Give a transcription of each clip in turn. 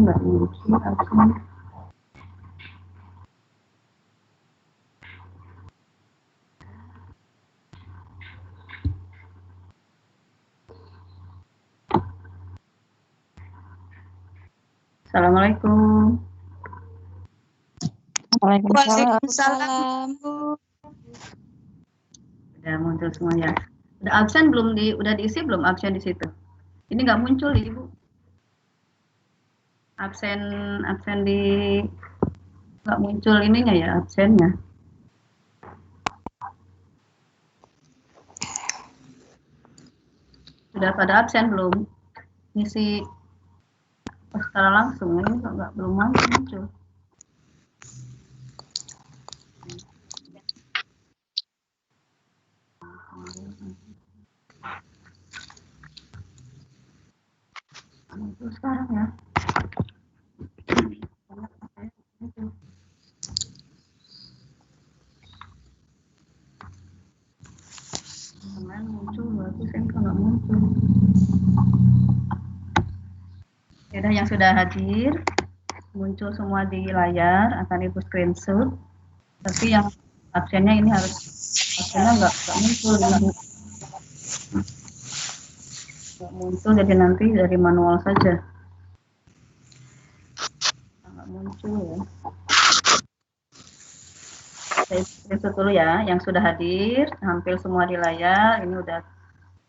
nggak muncul absen. Assalamualaikum. Waalaikumsalam. Udah muncul semua ya. Udah absen belum udah diisi belum absen di situ? Ini nggak muncul Ibu. Absen di nggak muncul ininya ya absennya. Sudah pada absen belum? Ngisi secara langsung ini nggak belum muncul. Muncul sekarang ya. Kemarin muncul, bagus kan nggak muncul. Ya, yang sudah hadir muncul semua di layar akan Ibu screenshot. Tapi yang absennya ini harus absennya nggak muncul Ibu. Nggak muncul, jadi nanti dari manual saja. Nggak muncul ya. Saya screenshot dulu ya, yang sudah hadir, hampir semua di layar, ini udah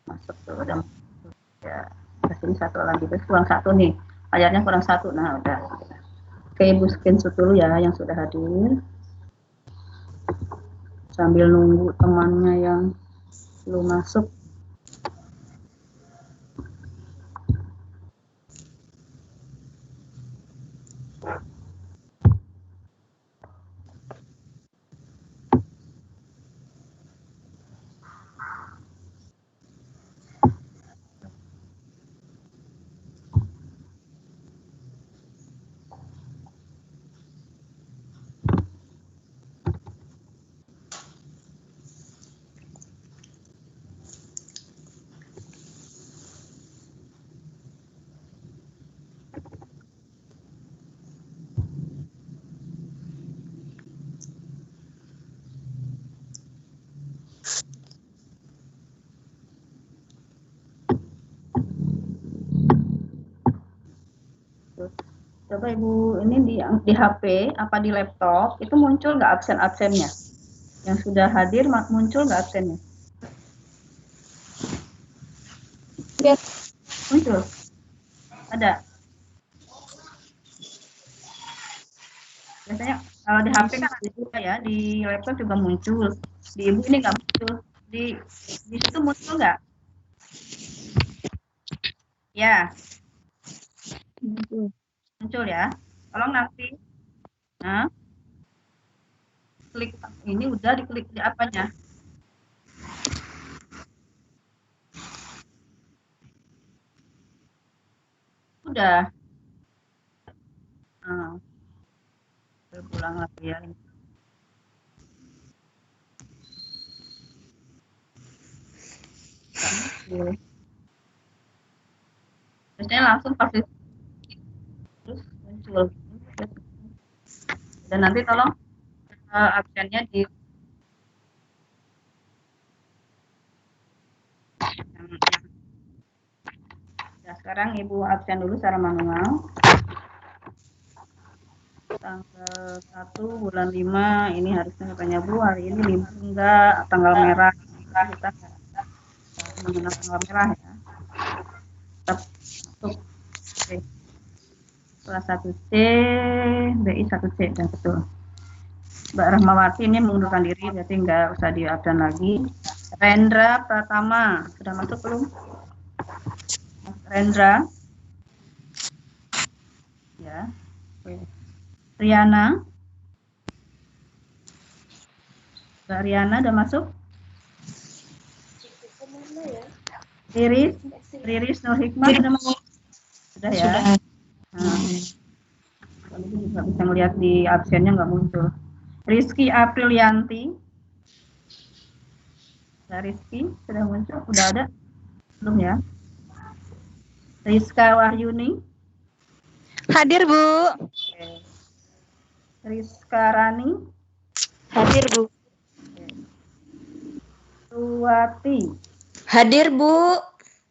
masuk tuh, udah ya. Kesini satu lagi, terus kurang satu nih, layarnya kurang satu, nah udah. Oke, Ibu screenshot dulu ya, yang sudah hadir. Sambil nunggu temannya yang belum masuk. Coba Ibu ini di HP apa di laptop itu muncul nggak absennya? Yang sudah hadir muncul nggak absennya? Ya. Muncul. Ada. Biasanya kalau di HP kan ada juga ya, di laptop juga muncul. Di Ibu ini nggak muncul. Di situ muncul nggak? Ya. Muncul ya. Tolong nanti. Nah, klik ini udah diklik di apanya? Udah. Nah, berulang lagi ya. Biasanya langsung pasti terus muncul. Dan nanti tolong absennya di ya, sekarang Ibu absen dulu secara manual. Tanggal 1 bulan 5 ini harusnya katanya Bu, hari ini libur enggak, tanggal merah kita mengenal tanggal merah ya. Tetap masuk. Oke. Kelas 1C, BI 1C dan betul. Mbak Rahmawati ini mengundurkan diri, jadi nggak usah diabsen lagi. Rendra Pratama sudah masuk belum? Mas Rendra, ya. Oke. Riana, Mbak Riana udah masuk? Riris Nur Hikmah sudah masuk? Sudah ya? Nah, nggak bisa melihat di absennya, nggak muncul. Rizky Aprilianti, Rizky sudah muncul? Udah ada? Belum ya? Rizka Wahyuni, Hadir, Bu. Oke. Rizka Rani. Hadir, Bu. Oke. Suwati. Hadir, Bu.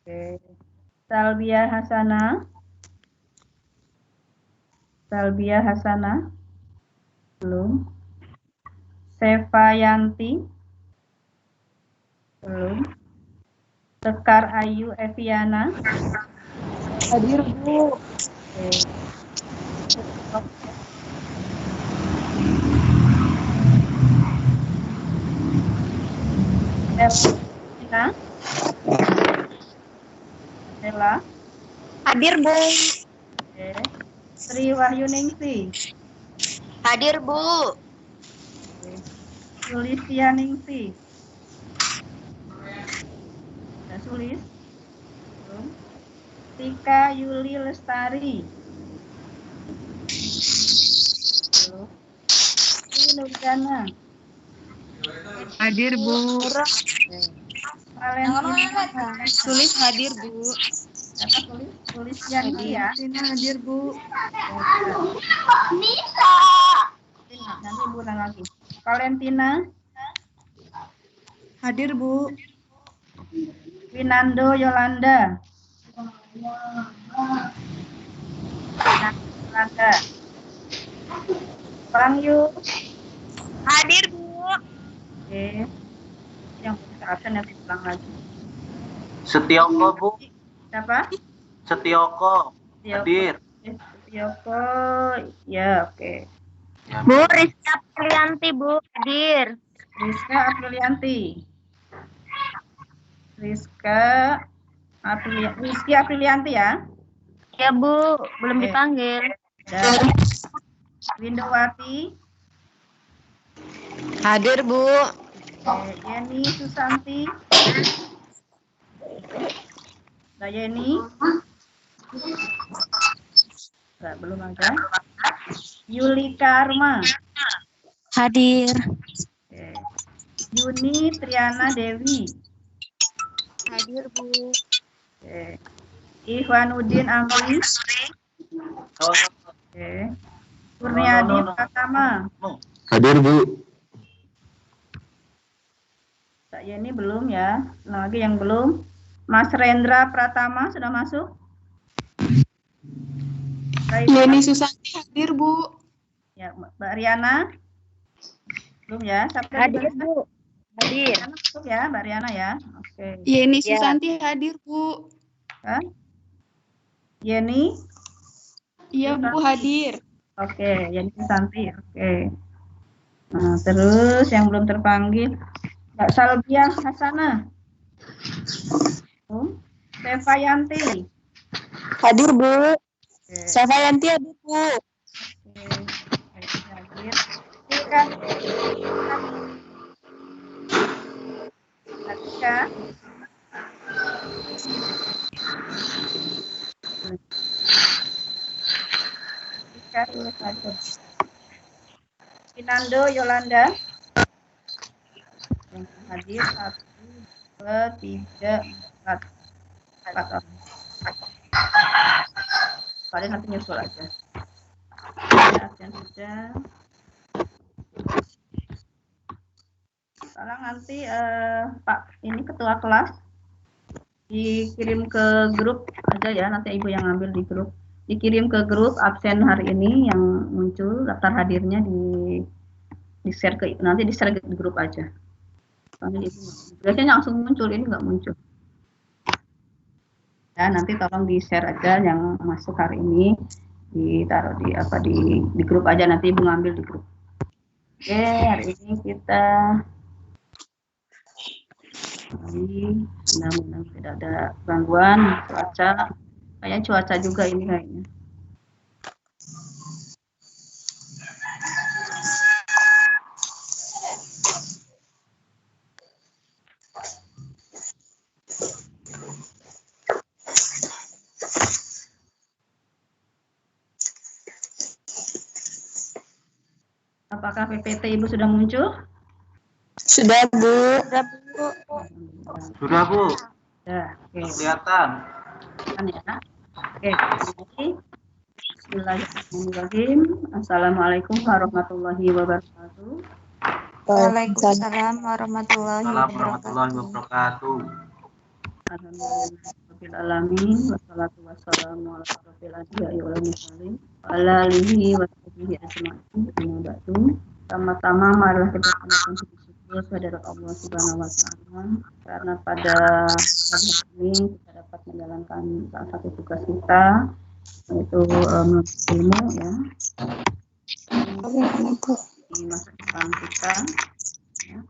Oke. Salbia Hasana. Salbia Hasana. Belum. Sevayanti. Belum. Sekar Ayu Eviana. Hadir, Bu. Oke. Elvina. Ella. Hadir, Bu. Oke. Sri Wahyuningsi. Hadir, Bu. Oke. Sulistya Ningsi. Sulis. Belum. Tika Yuli Lestari. Belum. Ini Nurjana. Hadir, Bu. Valentina. Sulis hadir, Bu. Siapa tulis? Tulis Yanti ya. Hadir, Bu. Nanti Ibu ulang lagi. Valentina. Hadir, Bu. Winando Yolanda. Yolanda. Bangyu. Hadir, Bu. Oke. Yang punya absen nanti ulang lagi. Setioko, Bu. Siapa? Setioko. Hadir. Setioko. Ya, oke. Bu, Rizka Aprilianti, Bu. Hadir. Rizka Aprilianti. Rizky Aprilianti ya. Ya, Bu. Belum Oke. dipanggil. Dan Windowati. Hadir, Bu. Yeni Susanti. Mbak Yeni. Enggak, belum ada. Yulika Arma. Hadir. Oke. Yuni Triana Dewi. Hadir, Bu. Oke. Ihwanuddin Amri. Oh, Oke. Kurniadi Pratama. Hadir, Bu. Mbak Yeni belum ya. Lagi yang belum. Mas Rendra Pratama sudah masuk. Yeni Susanti hadir, Bu. Ya, Mbak Riana. Belum ya. Siapa Hadir, tadi? Bu. Hadir. Riana masuk ya, Mbak Riana ya. Oke. Yeni Ya. Susanti hadir, Bu. Hah? Yeni. Iya, Bu, hadir. Oke, Yeni Susanti. Oke. Nah, terus yang belum terpanggil Mbak Salbia Hasana. Sevayanti. Hadir, Bu. Oke. Sevayanti hadir, Bu. Oke. Hadir. Tika. Tika. Tika tulis aja. Winando Yolanda. Yang hadir 1, 2, 3, 4. 4 orang. Kalian nanti nyusul aja. Ya, absen sudah. Sekarang nanti Pak ini ketua kelas dikirim ke grup aja ya, nanti Ibu yang ambil di grup. Dikirim ke grup absen hari ini yang muncul daftar hadirnya di share ke nanti di share ke grup aja. Biasanya langsung muncul, ini nggak muncul. Ya, nanti tolong di share aja yang masuk hari ini, ditaruh di grup aja, nanti Ibu ngambil di grup. Oke, hari ini kita mudah-mudahan tidak ada gangguan cuaca. Kayaknya cuaca juga ini kayaknya. Apakah PPT Ibu sudah muncul? Sudah, Bu. sudah, Bu. Ya, oke. Kelihatan. Kan ya. Oke, jadi Bismillahirrahmanirrahim. Assalamualaikum warahmatullahi wabarakatuh. Waalaikumsalam warahmatullahi Warahmatullahi wabarakatuh. wabarakatuh. Alhamdulillahirabbil alamin wassalatu wassalamu ala asyrofil anbiya'i wal mursalin wa ala alihi wa sahbihi ajma'in. Amma ba'du. Pertama-tama marilah kita panjatkan puji syukur kehadirat Allah Subhanahu wa taala karena pada pagi ini kita dapat menjalankan salah satu tugas kita, yaitu menuntut ilmu ya di masa depan kita ya.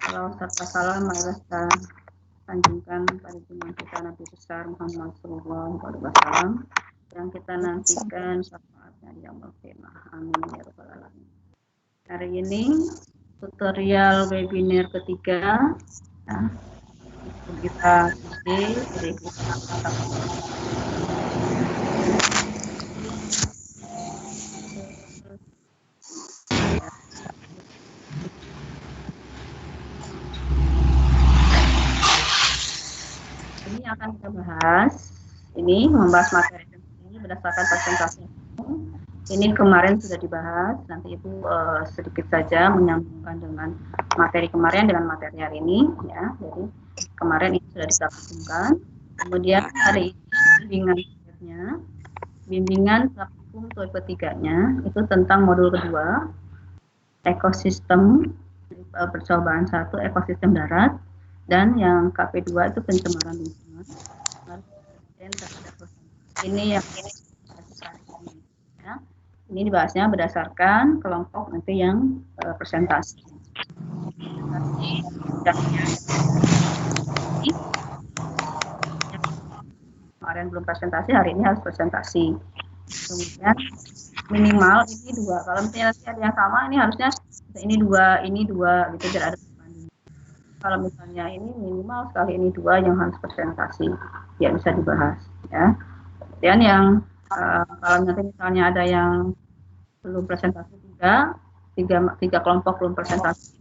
Kalau serta salam marilah kita sanjungkan pada junjungan kita Nabi besar Muhammad sallallahu alaihi wasallam yang kita nantikan syafaatnya di yaumul qiyamah. Amin ya rabbal alamin. Hari ini tutorial webinar ketiga ya. Kita ini akan kita bahas, ini membahas materi ini berdasarkan presentasi. Ini kemarin sudah dibahas, nanti Ibu sedikit saja menyambungkan dengan materi kemarin dengan materi hari ini ya. Jadi kemarin ini sudah disambungkan. Kemudian hari ini bimbingan praktikum TOEIC 3-nya itu tentang modul kedua, ekosistem percobaan 1 ekosistem darat, dan yang KP2 itu pencemaran lingkungan. Ini yang ini ya. Ini dibahasnya berdasarkan kelompok nanti yang presentasi. Kemarin belum presentasi, hari ini harus presentasi. Kemudian minimal ini 2. Kalau misalnya nanti ada yang sama, ini harusnya ini 2 gitu, biar ada perbandingan. Kalau misalnya ini minimal sekali ini 2 yang harus presentasi, biar bisa dibahas ya. Kemudian yang kalau nanti misalnya ada yang belum presentasi tiga kelompok belum presentasi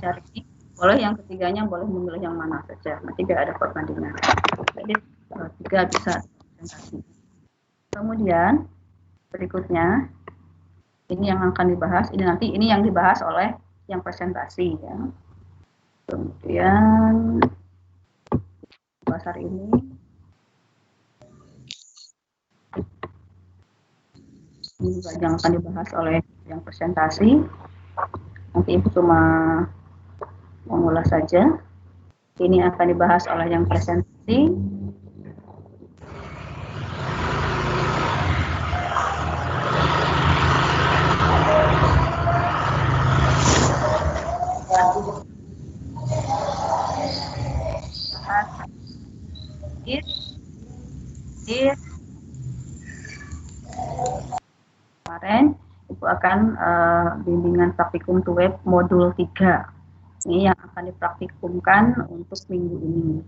hari ini, boleh yang ketiganya boleh memilih yang mana saja, nanti biar ada perbandingan. Jadi 3 bisa presentasi. Kemudian berikutnya ini yang akan dibahas, ini yang dibahas oleh yang presentasi ya. Kemudian bahas hari ini juga yang akan dibahas oleh yang presentasi. Nanti Ibu cuma mengulas saja. Ini akan dibahas oleh yang presentasi. Kemarin Ibu akan bimbingan praktikum TOEIC modul 3. Ini yang akan dipraktikumkan untuk minggu ini.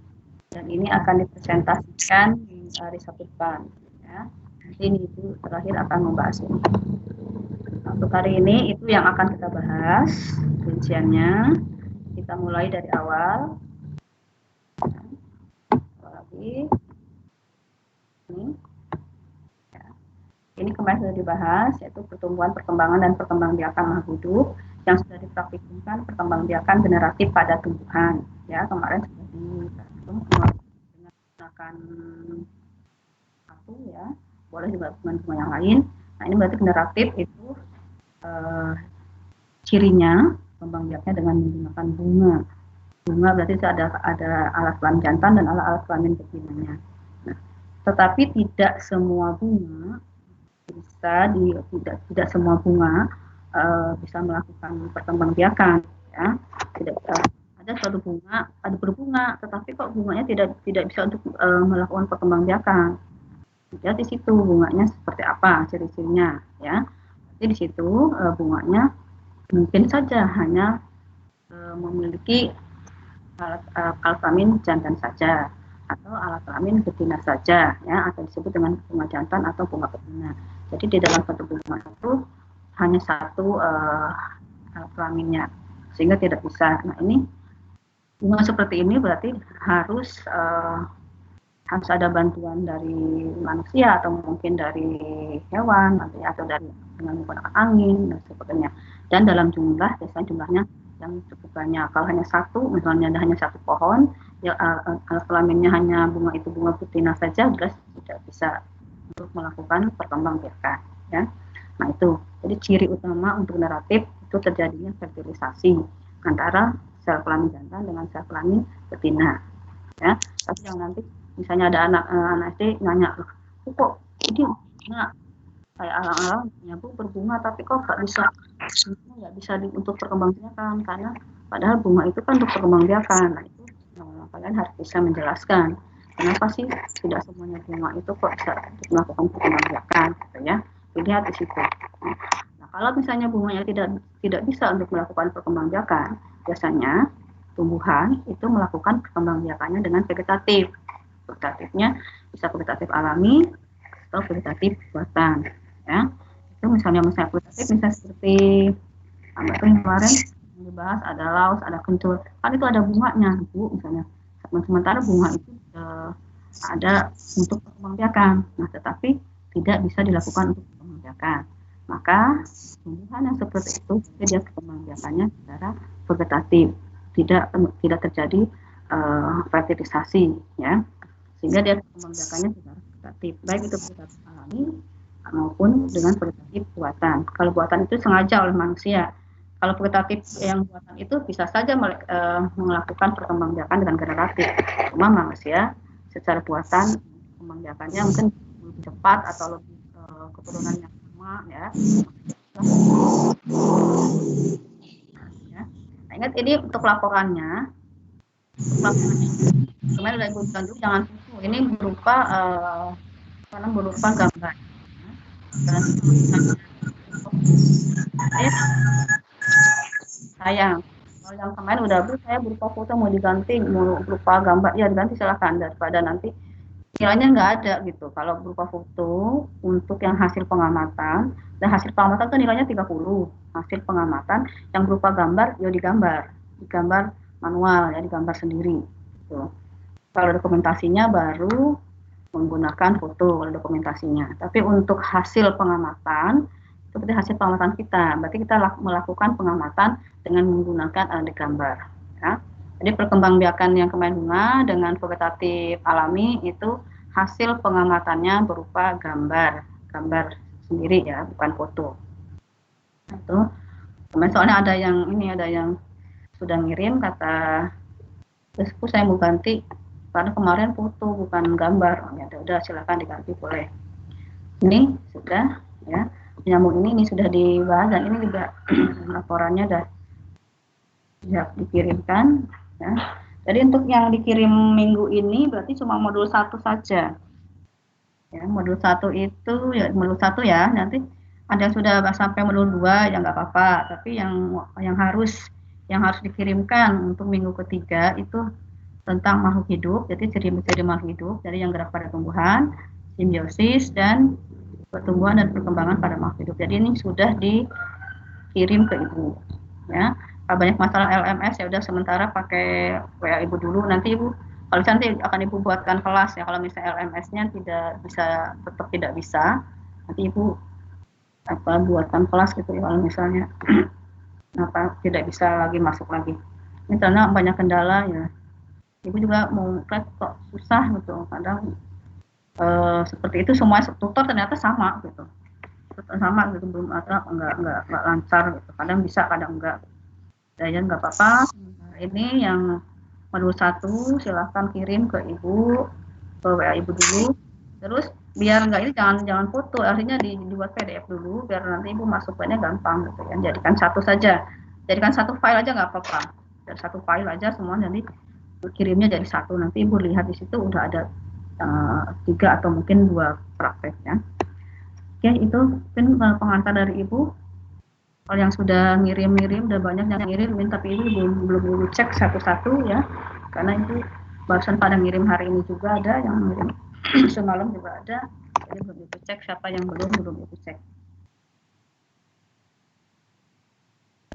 Dan ini akan dipresentasikan di hari Sabtu depan. Ya. Nanti ini Ibu terakhir akan membahas ini. Untuk hari ini itu yang akan kita bahas rinciannya. Kita mulai dari awal. Lagi. Ini kemarin sudah dibahas, yaitu pertumbuhan, perkembangan, dan perkembangbiakan makhluk hidup yang sudah dipraktikkan perkembangbiakan generatif pada tumbuhan. Ya, kemarin sudah digunakan satu ya, boleh dibandingkan dengan yang lain. Nah, ini berarti generatif itu cirinya kembang biaknya dengan menggunakan bunga. Bunga berarti ada alat kelamin jantan dan alat kelamin betinanya. Nah, tetapi tidak semua bunga tidak semua bunga bisa melakukan perkembangbiakan ya. Tidak ada suatu bunga ada berbunga, tetapi kok bunganya tidak bisa untuk melakukan perkembangbiakan. Jadi di situ bunganya seperti apa ciri-cirinya ya. Jadi di situ bunganya mungkin saja hanya memiliki alat kelamin jantan saja atau alat kelamin betina saja ya, atau disebut dengan bunga jantan atau bunga betina. Jadi di dalam satu bunga itu hanya satu alat kelaminnya, sehingga tidak bisa. Nah, ini bunga seperti ini berarti harus harus ada bantuan dari manusia atau mungkin dari hewan atau dari dengan menggunakan angin dan sebagainya. Dan dalam jumlah biasanya jumlahnya yang cukup banyak. Kalau hanya satu, misalnya ada hanya satu pohon, ya kelaminnya hanya bunga itu bunga betina saja, jelas tidak bisa untuk melakukan perkembangbiakan. Ya. Nah itu, jadi ciri utama untuk generatif itu terjadinya fertilisasi antara sel kelamin jantan dengan sel kelamin betina. Ya, tapi jangan nanti misalnya ada anak SD nanya, kok ini bunga kayak alang-alang ya Bu berbunga tapi kok nggak bisa untuk perkembangbiakan, karena padahal bunga itu kan untuk perkembangbiakan. Nah itu kalian harus bisa menjelaskan kenapa sih tidak semuanya bunga itu kok bisa untuk melakukan perkembangbiakan gitu ya, dilihat di situ. Nah kalau misalnya bunganya tidak bisa untuk melakukan perkembangbiakan, biasanya tumbuhan itu melakukan perkembangbiakannya dengan vegetatif. Vegetatifnya bisa vegetatif alami atau vegetatif buatan. Ya, itu misalnya vegetatif misalnya seperti apa itu yang kemarin yang dibahas, ada laos, ada kencur, kan itu ada bunganya, Bu, misalnya. Sementara bunga itu ada untuk perkembangbiakan, nah tetapi tidak bisa dilakukan untuk perkembangbiakan. Maka tumbuhan yang seperti itu dia perkembangbiakannya secara vegetatif, tidak terjadi fertilisasi, ya, sehingga dia perkembangbiakannya secara vegetatif, baik itu vegetatif alami maupun dengan vegetatif buatan. Kalau buatan itu sengaja oleh manusia. Kalau vegetatif yang buatan itu bisa saja melakukan perkembangbiakan dengan generatif. Cuma manusia secara buatan perkembangbiakannya mungkin lebih cepat atau lebih keturunannya sama, ya. Nah, ingat ini untuk laporannya. Kemarin udah Ibu bilang dulu jangan susu. Ini berupa gambar. Dan sayang, kalau yang kemarin udah Bu, saya berupa foto mau diganti, mau berupa gambar, ya diganti silahkan, daripada nanti nilainya nggak ada gitu. Kalau berupa foto untuk yang hasil pengamatan, dan hasil pengamatan itu nilainya 30, hasil pengamatan yang berupa gambar, ya digambar manual, ya digambar sendiri gitu. Kalau dokumentasinya baru menggunakan foto kalau dokumentasinya. Tapi untuk hasil pengamatan, seperti hasil pengamatan kita, berarti kita melakukan pengamatan dengan menggunakan alat gambar. Ya. Jadi perkembangbiakan yang kemarin bunga dengan vegetatif alami itu hasil pengamatannya berupa gambar sendiri ya, bukan foto. Nah, itu kemarin soalnya ada yang sudah ngirim kata, terus saya mau ganti karena kemarin foto bukan gambar. Oh, ya udah silakan diganti boleh. Ini sudah ya, nyamuk ini sudah dibahas dan ini juga laporannya sudah dikirimkan ya. Jadi untuk yang dikirim minggu ini berarti cuma modul 1 saja. Ya, modul 1 itu ya modul 1 ya, nanti ada yang sudah sampai modul 2 ya nggak apa-apa, tapi yang harus dikirimkan untuk minggu ketiga itu tentang makhluk hidup, jadi ciri-ciri makhluk hidup, jadi yang gerak pada tumbuhan, simbiosis, dan pertumbuhan dan perkembangan pada makhluk hidup. Jadi ini sudah dikirim ke Ibu. Ya, kalau banyak masalah LMS ya udah sementara pakai WA Ibu dulu. Nanti Ibu, kalau nanti akan Ibu buatkan kelas ya. Kalau misalnya LMS-nya tetap tidak bisa, nanti Ibu buatkan kelas gitu ya. Kalau misalnya tidak bisa lagi masuk lagi. Ini karena banyak kendala ya. Ibu juga mau kok susah gitu, kadang seperti itu semua tutor ternyata sama gitu, belum ada nggak lancar gitu, kadang bisa kadang enggak. Dan nggak apa-apa, ini yang modul 1 silahkan kirim ke Ibu, ke WA Ibu dulu, terus biar nggak ini jangan foto, artinya dibuat PDF dulu biar nanti Ibu masuknya gampang gitu ya. Jadikan satu file aja nggak apa-apa, dari satu file aja semua, nanti kirimnya jadi satu, nanti Ibu lihat di situ udah ada 3 atau mungkin 2 prakteknya. Oke, itu mungkin pengantar dari Ibu. Kalau yang sudah ngirim udah banyak yang ngirimin, tapi Ibu belum Ibu cek satu-satu ya, karena Ibu barusan pada ngirim hari ini juga ada yang ngirim semalam juga ada, jadi belum Ibu cek siapa yang belum Ibu cek.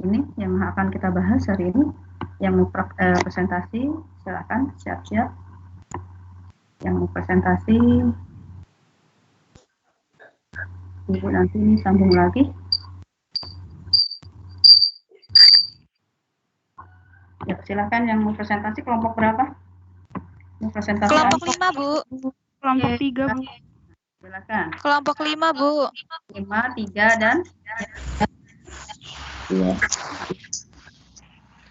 Ini yang akan kita bahas hari ini. Yang mau presentasi silakan siap-siap. Yang mau presentasi, Ibu nanti ini sambung lagi. Ya, silakan yang mau presentasi kelompok berapa? Mau presentasi Kelompok apa? 5, Bu. Kelompok Oke, 3, Bu. Silakan. Kelompok 5, Bu. 5, 3, dan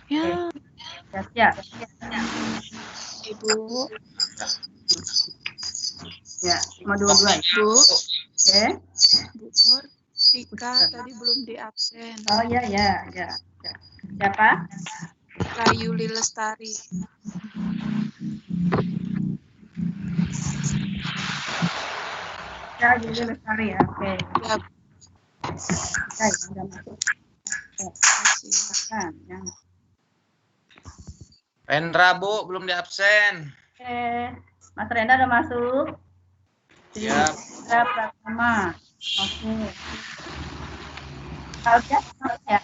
Ya, siap. Ibu. Ya, cuma dua-dua. Bu. Oke. Bu Nur. Tika tadi belum di absen. Oh ya. Siapa? Rayuli Lestari. Ya, Yuli Lestari ya. Oke. Ya, Baik, sudah masuk. Silakan. Yang Rendra, Bu, belum di absen. Oke, Mas Renda udah masuk. Siap. Rendra Pratama. Oke. Alja, masuk ya.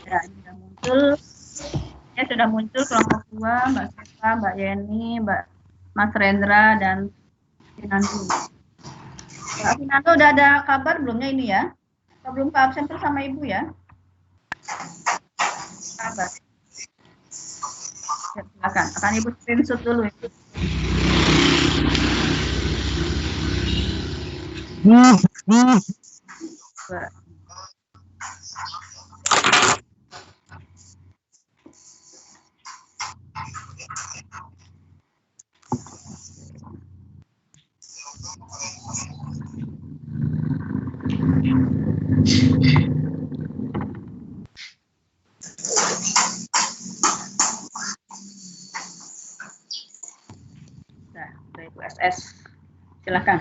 Ya, ini sudah muncul. Ya, sudah muncul kelompok 2, Mbak Seta, Mbak Yeni, Mas Rendra, dan Finando. Mbak Finando udah ada kabar belumnya ini ya? Belum ke absen terus sama Ibu ya? Kabar. Ya, silakan. Akan Ibu screenshot dulu ya. Nah, dari Ibu SS. Silakan.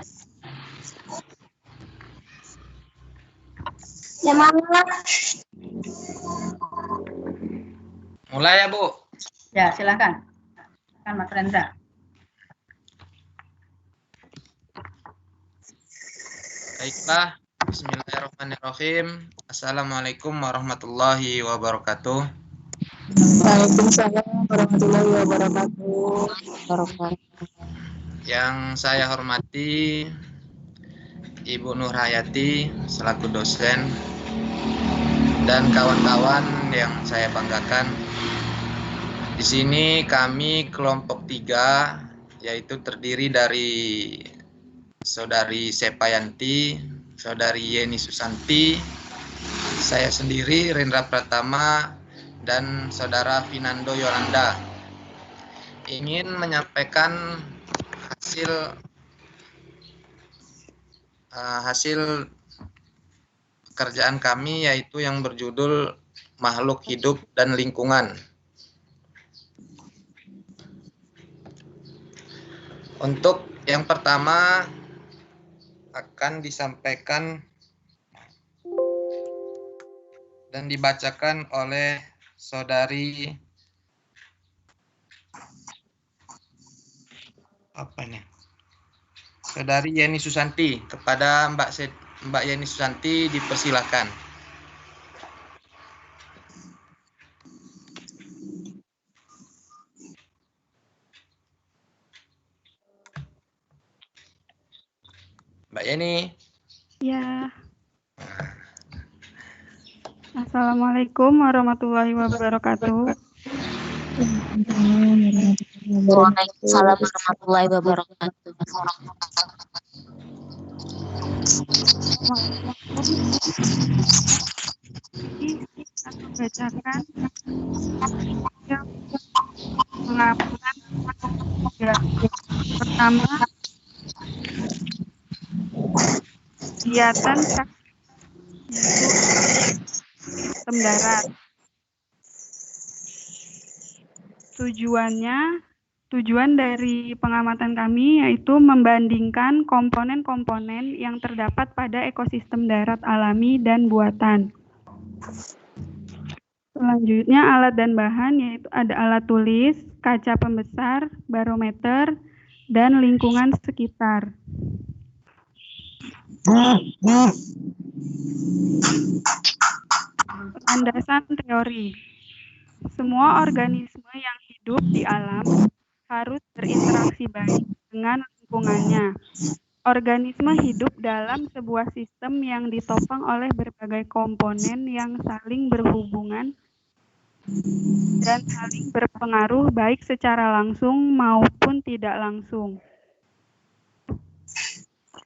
Mulai ya, Bu. Ya, silakan. Silakan Mas Rendra. Baiklah. Bismillahirrahmanirrahim. Assalamualaikum warahmatullahi wabarakatuh. Waalaikumsalam warahmatullahi wabarakatuh. Yang saya hormati Ibu Nur Hayati selaku dosen dan kawan-kawan yang saya banggakan. Di sini kami kelompok 3, yaitu terdiri dari Saudari Sepayanti, Saudari Yeni Susanti, saya sendiri Rendra Pratama, dan Saudara Finando Yolanda. Ingin menyampaikan hasil pekerjaan kami, yaitu yang berjudul Makhluk Hidup dan Lingkungan. Untuk yang pertama akan disampaikan dan dibacakan oleh Saudari Saudari Yeni Susanti. Kepada Mbak Yeni Susanti dipersilakan. Mbak Yeni. Ya. Assalamualaikum warahmatullahi wabarakatuh. Waalaikumsalam warahmatullahi wabarakatuh. Aku bacakan yang melakukan ya. Pertama, kegiatan sistem darat. Tujuan dari pengamatan kami yaitu membandingkan komponen-komponen yang terdapat pada ekosistem darat alami dan buatan. Selanjutnya alat dan bahan yaitu ada alat tulis, kaca pembesar, barometer, dan lingkungan sekitar. Landasan teori. Semua organisme yang hidup di alam harus berinteraksi baik dengan lingkungannya. Organisme hidup dalam sebuah sistem yang ditopang oleh berbagai komponen yang saling berhubungan dan saling berpengaruh baik secara langsung maupun tidak langsung.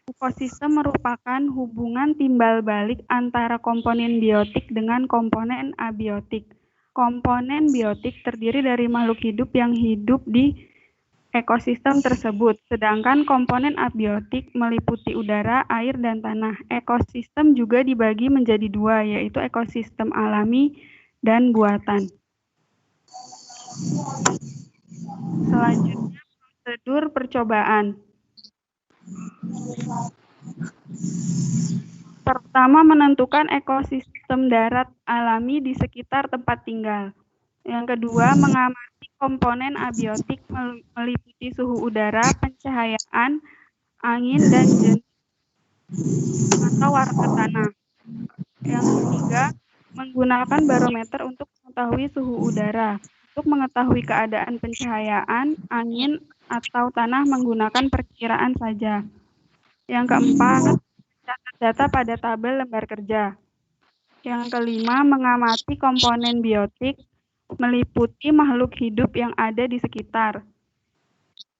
Ekosistem merupakan hubungan timbal balik antara komponen biotik dengan komponen abiotik. Komponen biotik terdiri dari makhluk hidup yang hidup di ekosistem tersebut, sedangkan komponen abiotik meliputi udara, air, dan tanah. Ekosistem juga dibagi menjadi dua, yaitu ekosistem alami dan buatan. Selanjutnya, prosedur percobaan. Pertama, menentukan ekosistem darat alami di sekitar tempat tinggal. Yang kedua, mengamati komponen abiotik meliputi suhu udara, pencahayaan, angin, dan jenis atau warna tanah. Yang ketiga, menggunakan barometer untuk mengetahui suhu udara. Untuk mengetahui keadaan pencahayaan, angin, atau tanah menggunakan perkiraan saja. Yang keempat, mencatat data pada tabel lembar kerja. Yang kelima, mengamati komponen biotik meliputi makhluk hidup yang ada di sekitar.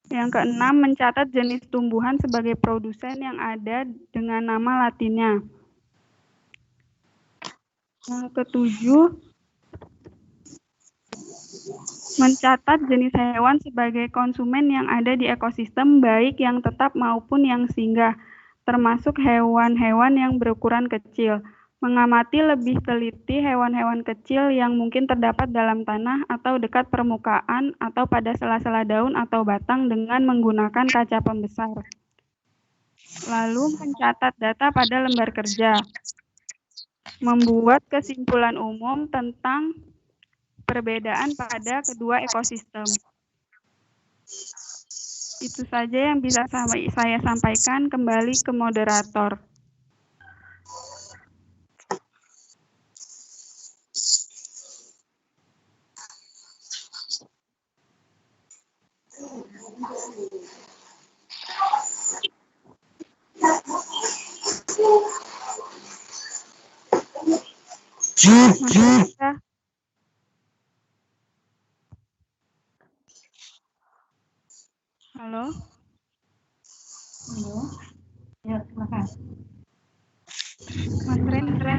Yang keenam, mencatat jenis tumbuhan sebagai produsen yang ada dengan nama latinnya. Yang ketujuh, mencatat jenis hewan sebagai konsumen yang ada di ekosistem, baik yang tetap maupun yang singgah, termasuk hewan-hewan yang berukuran kecil. Mengamati lebih teliti hewan-hewan kecil yang mungkin terdapat dalam tanah atau dekat permukaan atau pada sela-sela daun atau batang dengan menggunakan kaca pembesar. Lalu mencatat data pada lembar kerja. Membuat kesimpulan umum tentang perbedaan pada kedua ekosistem. Itu saja yang bisa saya sampaikan. Kembali ke moderator. Halo? Halo. Ya, silakan. Mas Rendra.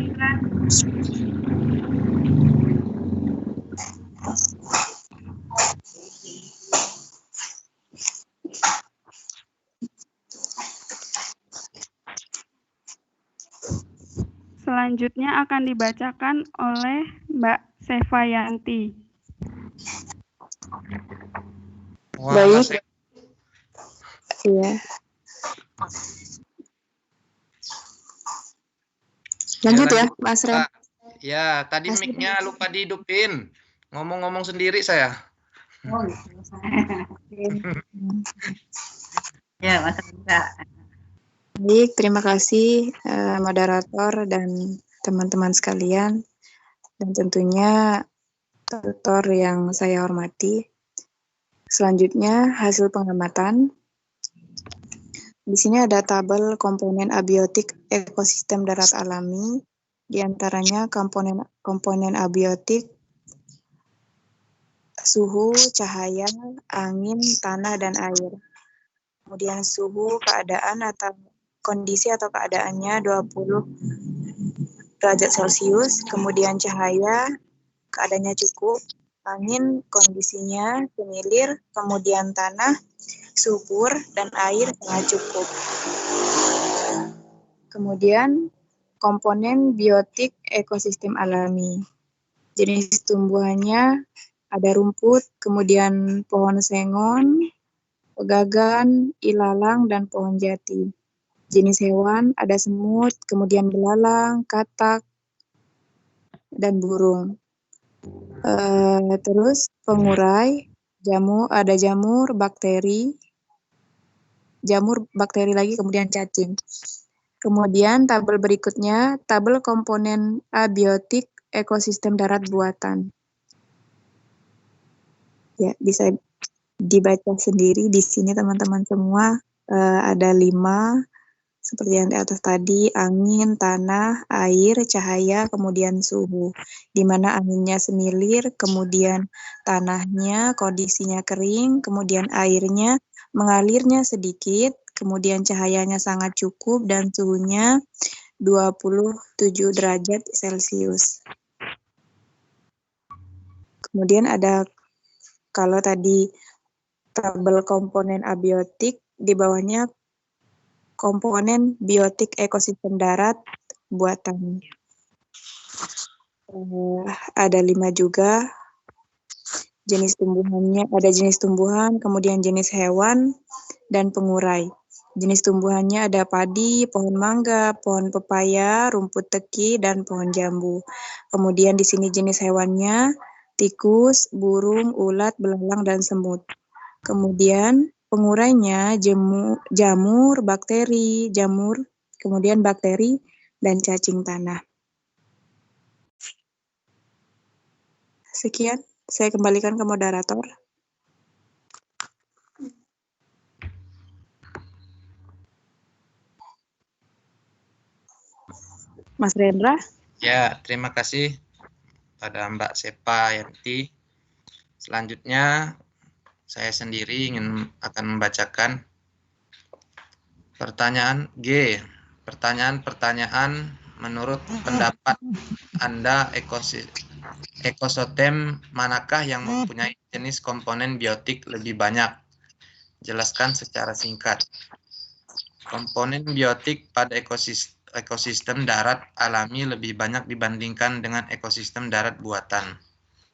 Selanjutnya akan dibacakan oleh Mbak Sevayanti. Wah, Baik. Mas, Iya. Lanjut ya, Mas Ren. Ya, tadi Mas mic-nya lupa dihidupin. Ngomong-ngomong sendiri saya. Oh, gitu. Ya, Mas Rendra. Baik, terima kasih moderator dan teman-teman sekalian. Dan tentunya tutor yang saya hormati. Selanjutnya, hasil pengamatan. Di sini ada tabel komponen abiotik ekosistem darat alami, di antaranya komponen abiotik, suhu, cahaya, angin, tanah, dan air. Kemudian suhu, keadaan atau kondisi atau keadaannya 20 derajat Celcius, kemudian cahaya, keadaannya cukup, angin, kondisinya semilir, kemudian tanah, subur, dan air sangat cukup. Kemudian komponen biotik ekosistem alami. Jenis tumbuhannya ada rumput, kemudian pohon sengon, pegagan, ilalang, dan pohon jati. Jenis hewan ada semut, kemudian belalang, katak, dan burung. Terus pengurai, ada jamur, bakteri lagi, kemudian cacing. Kemudian tabel berikutnya, tabel komponen abiotik ekosistem darat buatan. Ya, bisa dibaca sendiri di sini teman-teman semua. Ada 5 seperti yang di atas tadi: angin, tanah, air, cahaya, kemudian suhu. Di mana anginnya semilir, kemudian tanahnya kondisinya kering, kemudian airnya mengalirnya sedikit, kemudian cahayanya sangat cukup, dan suhunya 27 derajat Celcius. Kemudian ada, kalau tadi tabel komponen abiotik, di bawahnya komponen biotik ekosistem darat buatan. Ada 5 juga jenis tumbuhannya. Ada jenis tumbuhan, kemudian jenis hewan, dan pengurai. Jenis tumbuhannya ada padi, pohon mangga, pohon pepaya, rumput teki, dan pohon jambu. Kemudian di sini jenis hewannya tikus, burung, ulat, belalang, dan semut. Kemudian pengurainya jamur, bakteri, kemudian bakteri, dan cacing tanah. Sekian, saya kembalikan ke moderator. Mas Rendra. Ya, terima kasih pada Mbak Sepa Yanti. Selanjutnya, saya sendiri akan membacakan pertanyaan G. Pertanyaan-pertanyaan menurut pendapat Anda ekosistem manakah yang mempunyai jenis komponen biotik lebih banyak? Jelaskan secara singkat. Komponen biotik pada ekosistem darat alami lebih banyak dibandingkan dengan ekosistem darat buatan.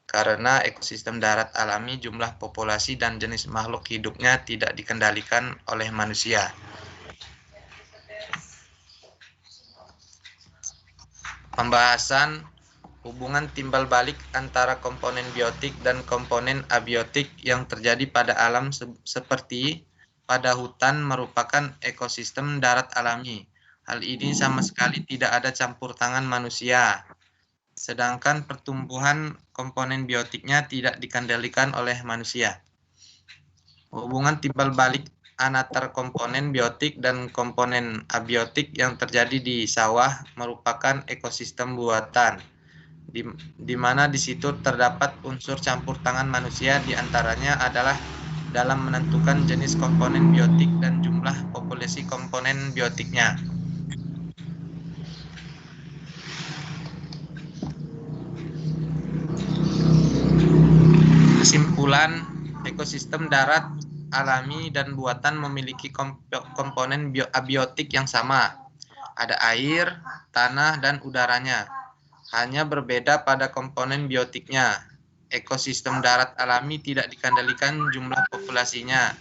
Karena ekosistem darat alami jumlah populasi dan jenis makhluk hidupnya tidak dikendalikan oleh manusia. Pembahasan hubungan timbal balik antara komponen biotik dan komponen abiotik yang terjadi pada alam seperti pada hutan merupakan ekosistem darat alami. Hal ini sama sekali tidak ada campur tangan manusia. Sedangkan pertumbuhan komponen biotiknya tidak dikendalikan oleh manusia. Hubungan timbal balik antar komponen biotik dan komponen abiotik yang terjadi di sawah merupakan ekosistem buatan, di mana di situ terdapat unsur campur tangan manusia, di antaranya adalah dalam menentukan jenis komponen biotik dan jumlah populasi komponen biotiknya. Kesimpulan, ekosistem darat alami dan buatan memiliki komponen abiotik yang sama. Ada air, tanah, dan udaranya. Hanya berbeda pada komponen biotiknya. Ekosistem darat alami tidak dikendalikan jumlah populasinya,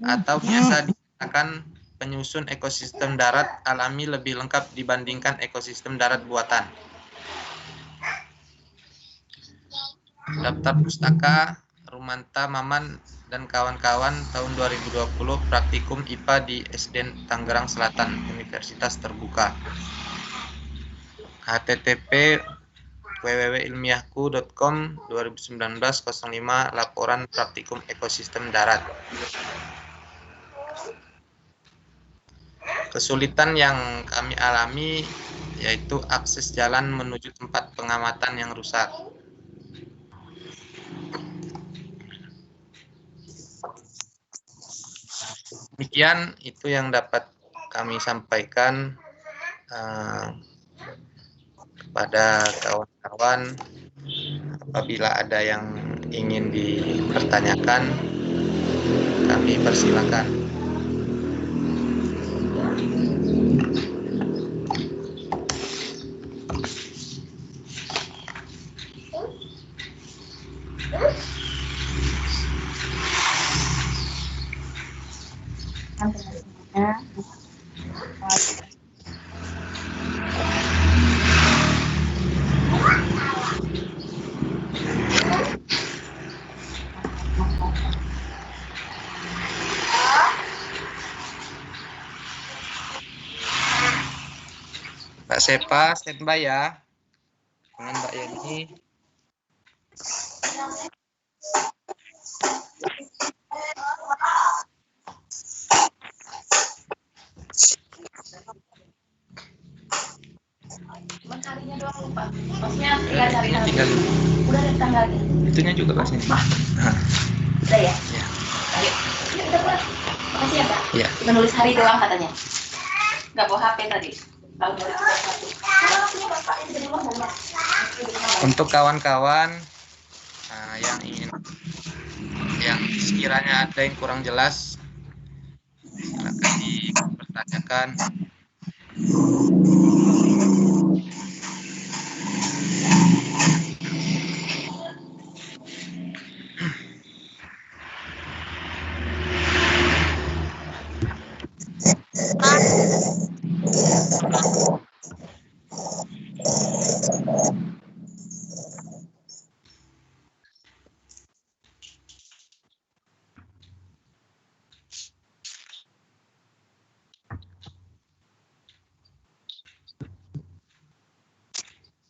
atau biasa dikatakan penyusun ekosistem darat alami lebih lengkap dibandingkan ekosistem darat buatan. Daftar Pustaka Rumanta Maman dan kawan-kawan tahun 2020 praktikum IPA di SDN Tangerang Selatan, Universitas Terbuka. http www.ilmiahku.com 2019-05 Laporan Praktikum Ekosistem Darat. Kesulitan yang kami alami yaitu akses jalan menuju tempat pengamatan yang rusak. Demikian itu yang dapat kami sampaikan kepada kawan-kawan. Apabila ada yang ingin dipertanyakan, kami persilakan. Mbak Sepa, standby ya. Dengan Mbak Yeni. lagi. Itunya tinggal. Udah ada tanggalnya. Itunya juga Pak sini. Nah, Udah ya? ya. Ayo, kita pulang. Makasih ya, Pak. Ya. Cuma nulis hari doang katanya. Nggak bawa HP tadi. Tahun 2021. Untuk kawan-kawan yang sekiranya ada yang kurang jelas, silakan dipertanyakan.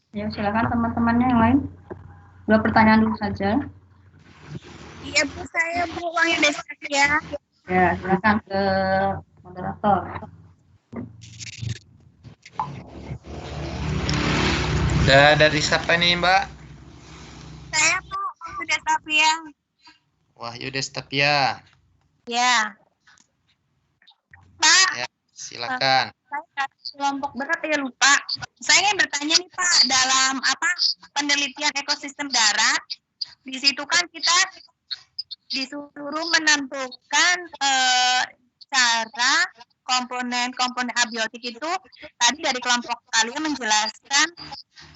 Ya, silakan teman-temannya yang lain. Dua pertanyaan dulu saja. Iya Bu, saya Bu uangnya besok ya. Ya, silakan ke moderator. Dari siapa ini, Mbak? Saya Bu, sudah Safia. Wahyu Destapia. Ya. Pak, Ya, silakan. saya kelompok berat ya lupa. Saya ingin bertanya nih Pak, dalam penelitian ekosistem darat, di situ kan kita disuruh menentukan cara komponen abiotik itu. Tadi dari kelompok kalian menjelaskan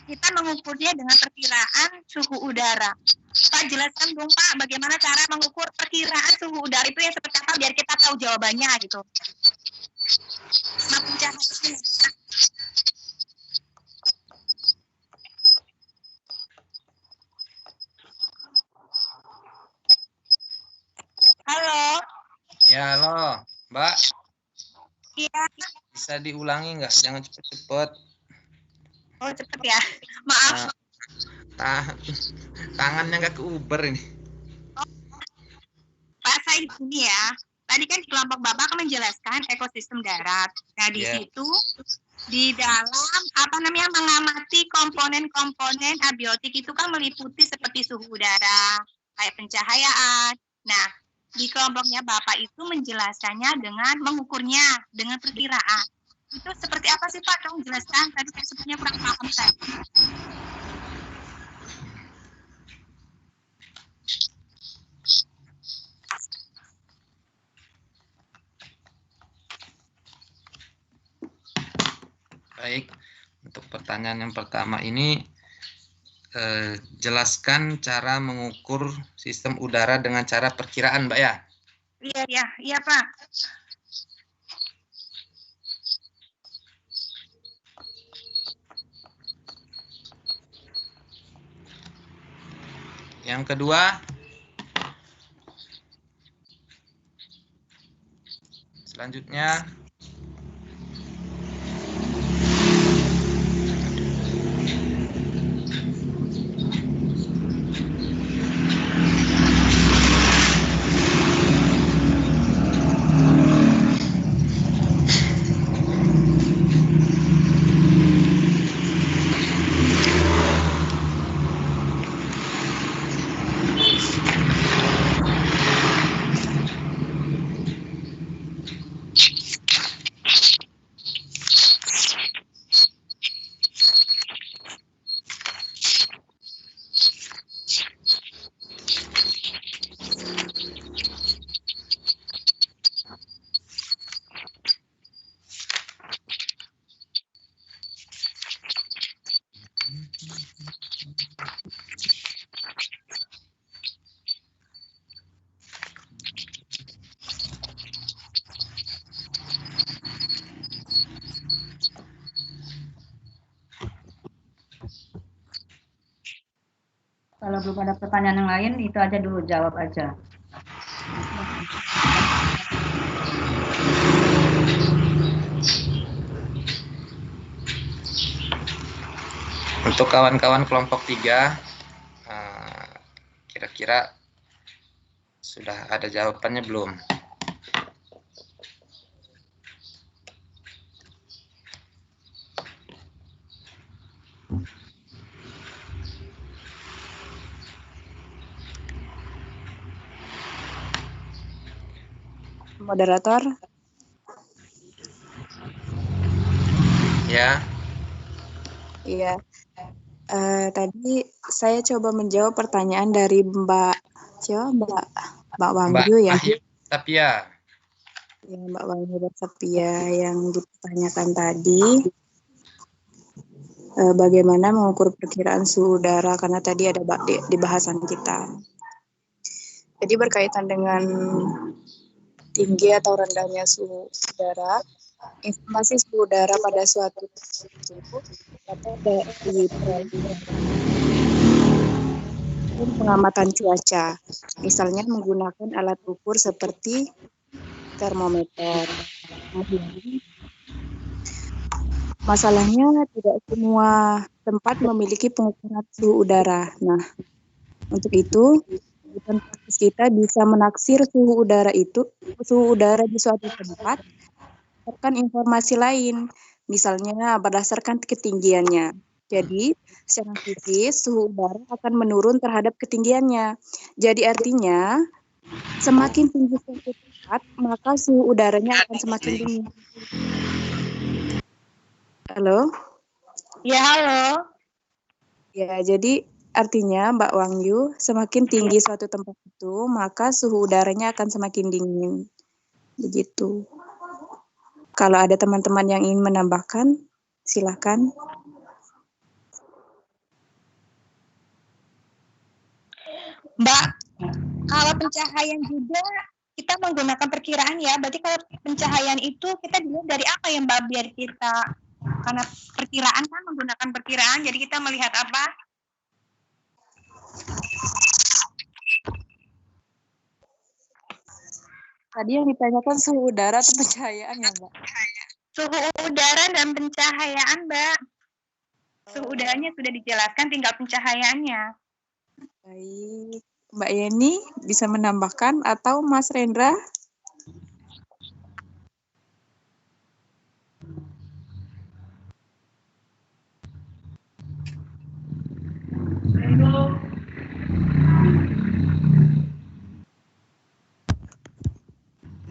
kita mengukurnya dengan perkiraan suhu udara. Pak, jelaskan dong Pak, bagaimana cara mengukur perkiraan suhu udara itu yang seperti apa biar kita tahu jawabannya gitu. Makin cahaya. Halo. Ya, halo, Mbak. Iya. Bisa diulangi nggak? Jangan cepet-cepet. Oh, cepet ya. Maaf. Tangannya nggak keuber ini. Pak, saya di sini ya. Tadi kan di kelompok Bapak kan menjelaskan ekosistem darat. Nah, di situ di dalam mengamati komponen-komponen abiotik itu kan meliputi seperti suhu udara, kayak pencahayaan. Nah, di kelompoknya Bapak itu menjelaskannya dengan mengukurnya dengan perkiraan. Itu seperti apa sih Pak? Tolong jelaskan. Tadi saya sebenarnya kurang paham saya. Baik, untuk pertanyaan yang pertama ini, jelaskan cara mengukur sistem udara dengan cara perkiraan, Mbak ya? Iya Pak. Yang kedua, selanjutnya, Kalau belum ada pertanyaan yang lain, itu aja dulu, jawab aja. Untuk kawan-kawan kelompok 3, kira-kira sudah ada jawabannya belum? Moderator, Ya, iya. Tadi saya coba menjawab pertanyaan dari Mbak Mbak Wangyu ya. Wahyu Tapia. Ya, Mbak Wangyu Sapia yang dipertanyakan tadi. Bagaimana mengukur perkiraan suhu udara, karena tadi ada di bahasan kita. Jadi berkaitan dengan tinggi atau rendahnya suhu udara, informasi suhu udara pada suatu suhu dapat diperoleh pengamatan cuaca, misalnya menggunakan alat ukur seperti termometer. Masalahnya tidak semua tempat memiliki pengukuran suhu udara. Nah, untuk itu bukan praktis kita bisa menaksir suhu udara di suatu tempat berdasarkan informasi lain, misalnya berdasarkan ketinggiannya. Jadi, secara fisikis suhu udara akan menurun terhadap ketinggiannya. Jadi artinya semakin tinggi suatu tempat, maka suhu udaranya akan semakin dingin. Halo? Ya, halo. Ya, jadi artinya Mbak Wangyu, semakin tinggi suatu tempat itu, maka suhu udaranya akan semakin dingin. Begitu. Kalau ada teman-teman yang ingin menambahkan, silakan. Mbak, kalau pencahayaan juga kita menggunakan perkiraan ya. Berarti kalau pencahayaan itu kita dilihat dari apa ya Mbak, biar kita, karena perkiraan kan menggunakan perkiraan, jadi kita melihat apa? Tadi yang ditanyakan suhu udara atau pencahayaan ya, Mbak? Suhu udara dan pencahayaan, Mbak. Suhu udaranya sudah dijelaskan, tinggal pencahayaannya. Baik. Mbak Yeni bisa menambahkan atau Mas Rendra?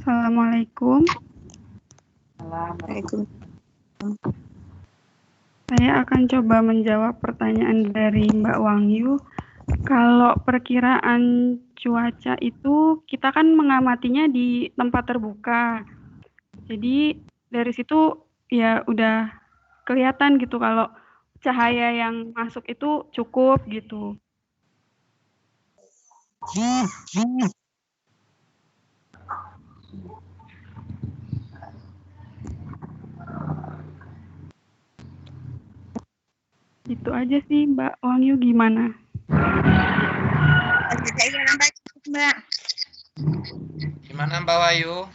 Assalamualaikum. Waalaikumsalam. Saya akan coba menjawab pertanyaan dari Mbak Wangyu. Kalau perkiraan cuaca itu kita kan mengamatinya di tempat terbuka. Jadi dari situ ya udah kelihatan gitu kalau cahaya yang masuk itu cukup gitu. Itu aja sih Mbak Wangyu, gimana? Mbak. Gimana Mbak Wahyu?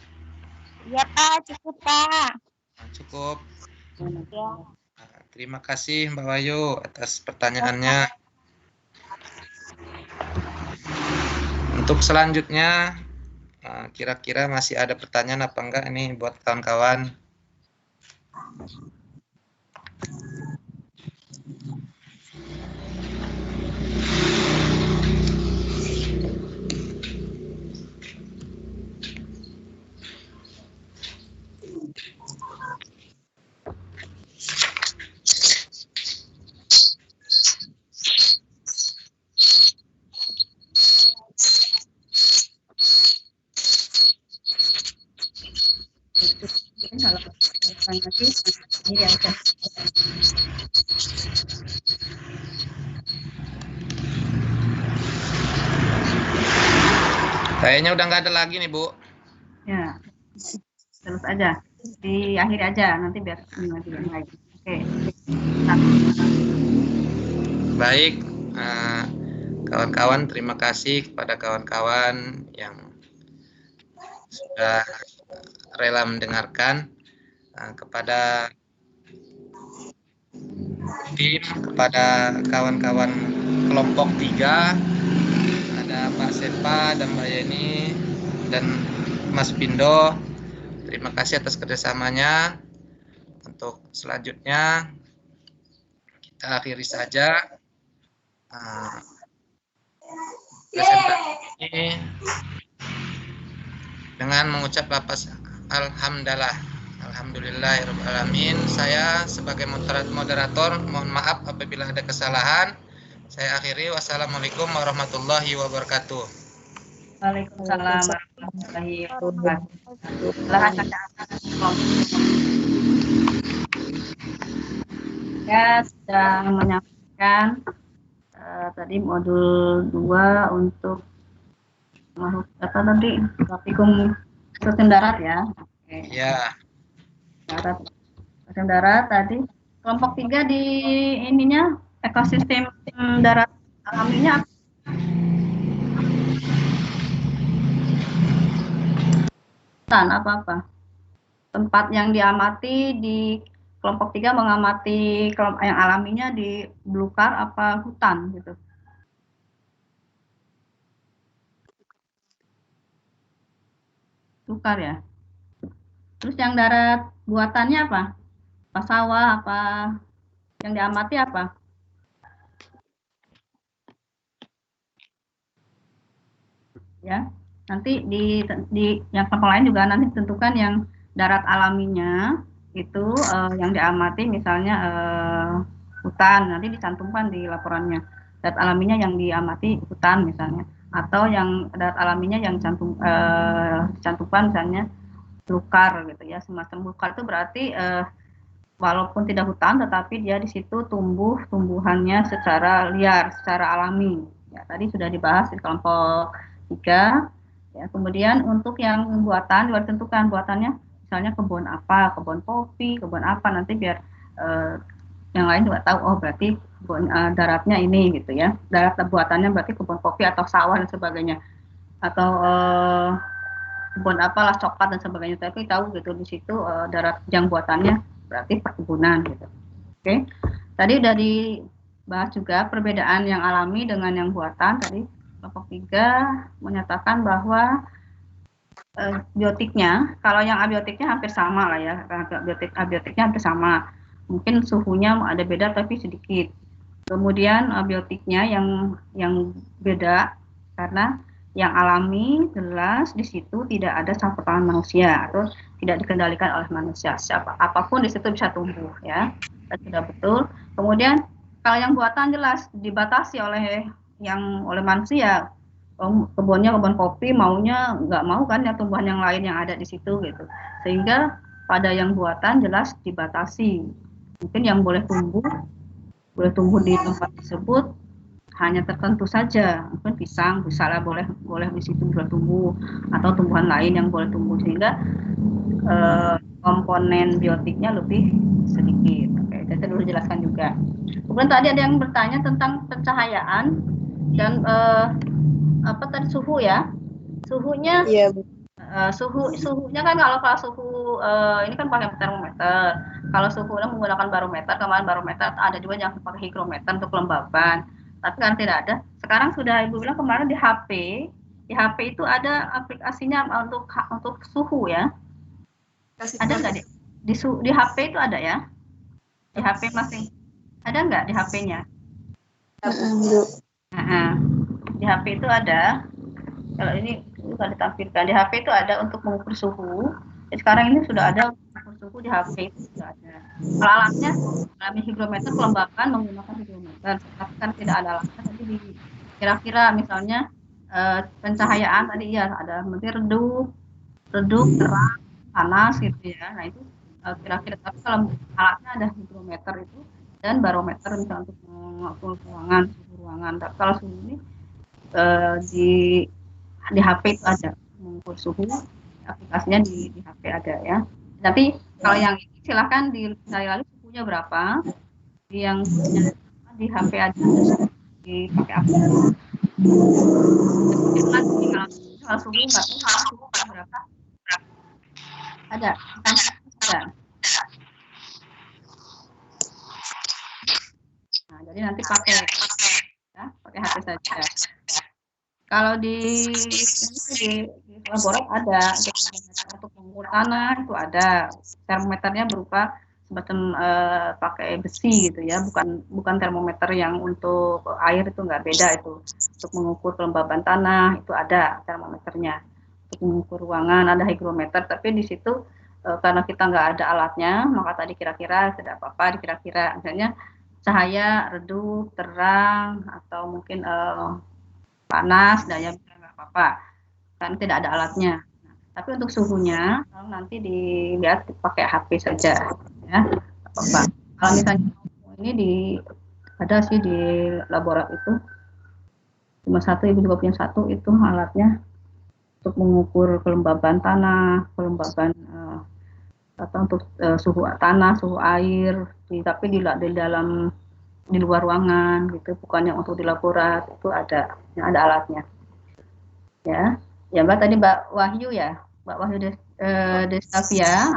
Iya Pak, cukup Pak. Cukup. Ya. Terima kasih Mbak Wahyu atas pertanyaannya. Untuk selanjutnya, kira-kira masih ada pertanyaan apa enggak ini buat kawan-kawan? Kalau lagi ini aja. Kayaknya udah nggak ada lagi nih Bu. Ya, terus aja. Diakhiri aja, nanti biar ini lagi. Oke. Baik, kawan-kawan, terima kasih kepada kawan-kawan yang sudah rela mendengarkan. Kepada tim, kepada kawan-kawan kelompok 3, ada Mbak Sepa dan Mbak Yeni dan Mas Pindo. Terima kasih atas kerjasamanya. Untuk selanjutnya kita akhiri saja presentasi ini dengan mengucap lafaz alhamdulillah. Alhamdulillahirrahmanirrahim. Saya sebagai moderator mohon maaf apabila ada kesalahan. Saya akhiri. Wassalamualaikum warahmatullahi wabarakatuh. Waalaikumsalam warahmatullahi wabarakatuh. Silahkan ya sedang menyampaikan tadi modul 2 untuk apa tadi praktikum sistem darat ya. Oke. Ya. Darat. Sistem darat tadi kelompok 3 di ininya ekosistem darat alaminya apa-apa. Tempat yang diamati di kelompok 3 mengamati kelompok yang alaminya di belukar apa hutan gitu. Belukar ya. Terus yang darat buatannya apa? Apa sawah, apa yang diamati apa? Ya, nanti di yang kelompok lain juga nanti tentukan yang darat alaminya itu yang diamati misalnya hutan, nanti dicantumkan di laporannya. Darat alaminya yang diamati hutan misalnya, atau yang darat alaminya yang dicantumkan misalnya belukar gitu ya. Semacam belukar itu berarti walaupun tidak hutan tetapi dia di situ tumbuhannya secara liar, secara alami. Ya, tadi sudah dibahas di kelompok 3. Ya, kemudian untuk yang buatan juga ditentukan buatannya, misalnya kebun apa, kebun kopi, kebun apa, nanti biar yang lain juga tahu, oh berarti kebun, daratnya ini gitu ya. Darat buatannya berarti kebun kopi atau sawah dan sebagainya. Atau kebun apalah, coklat dan sebagainya, tapi tahu gitu di situ darat yang buatannya berarti perkebunan gitu. Oke. Tadi udah dibahas juga perbedaan yang alami dengan yang buatan. Tadi kelompok 3 menyatakan bahwa biotiknya, kalau yang abiotiknya hampir sama lah ya, abiotiknya hampir sama. Mungkin suhunya ada beda tapi sedikit. Kemudian abiotiknya yang beda karena yang alami jelas di situ tidak ada campur tangan manusia atau tidak dikendalikan oleh manusia. Apapun di situ bisa tumbuh ya. Dan sudah betul. Kemudian kalau yang buatan jelas dibatasi oleh manusia. Kebunnya kebun kopi maunya nggak mau kan ya tumbuhan yang lain yang ada di situ gitu. Sehingga pada yang buatan jelas dibatasi. Mungkin yang boleh tumbuh di tempat tersebut hanya tertentu saja, mungkin pisang misalnya boleh di situ boleh tumbuh, atau tumbuhan lain yang boleh tumbuh, sehingga komponen biotiknya lebih sedikit. Oke, saya dulu jelaskan juga. Kemudian tadi ada yang bertanya tentang pencahayaan dan apa tadi suhu ya, suhunya. Iya. Suhunya kan kalau suhu ini kan pakai termometer. Kalau suhunya menggunakan barometer, kemarin barometer ada juga yang pakai higrometer untuk kelembaban. Tapi kan tidak ada. Sekarang sudah Ibu bilang kemarin di HP itu ada aplikasinya untuk suhu ya. Ada nggak di HP itu ada ya? Di HP masing ada nggak di HP-nya? Di HP itu ada. Kalau ini sudah ditampilkan di HP itu ada untuk mengukur suhu. Sekarang ini sudah ada mengukur suhu di HP itu sudah ada. Kalau alatnya higrometer, kelembapan menggunakan higrometer. Tapi kan tidak ada alatnya. Tadi kira-kira misalnya pencahayaan tadi ya ada redup, terang, panas gitu ya. Nah itu kira-kira. Tapi kalau alatnya ada higrometer itu dan barometer misalnya untuk mengukur ruangan. Tapi kalau suhu ini di HP itu ada mengukur suhu, aplikasinya di HP ada ya. Tapi kalau yang ini silahkan dicari lagi suhunya berapa. Yang di HP ada dipakai aplikasi. Kalau suhu nggak tahu suhu berapa. Ada. Nah, jadi nanti pakai HP saja. Kalau di laborat ada untuk mengukur tanah itu ada termometernya berupa semacam pakai besi gitu ya, bukan termometer yang untuk air, itu nggak beda itu. Untuk mengukur kelembaban tanah itu ada termometernya. Untuk mengukur ruangan ada hygrometer, tapi di situ karena kita nggak ada alatnya, maka tadi kira-kira tidak apa-apa, dikira-kira misalnya cahaya redup, terang, atau mungkin panas, daya nggak apa-apa, karena tidak ada alatnya. Nah, tapi untuk suhunya nanti dilihat pakai HP saja, ya, apa-apa. Kalau misalnya ini ada sih di laborat itu, cuma satu, ibu juga punya satu itu alatnya untuk mengukur kelembaban tanah, kelembaban atau untuk suhu tanah, suhu air, tapi di luar ruangan gitu, bukan yang untuk di laborat, itu ada alatnya. Ya Mbak, tadi Mbak Wahyu ya, Mbak Wahyu Destavia,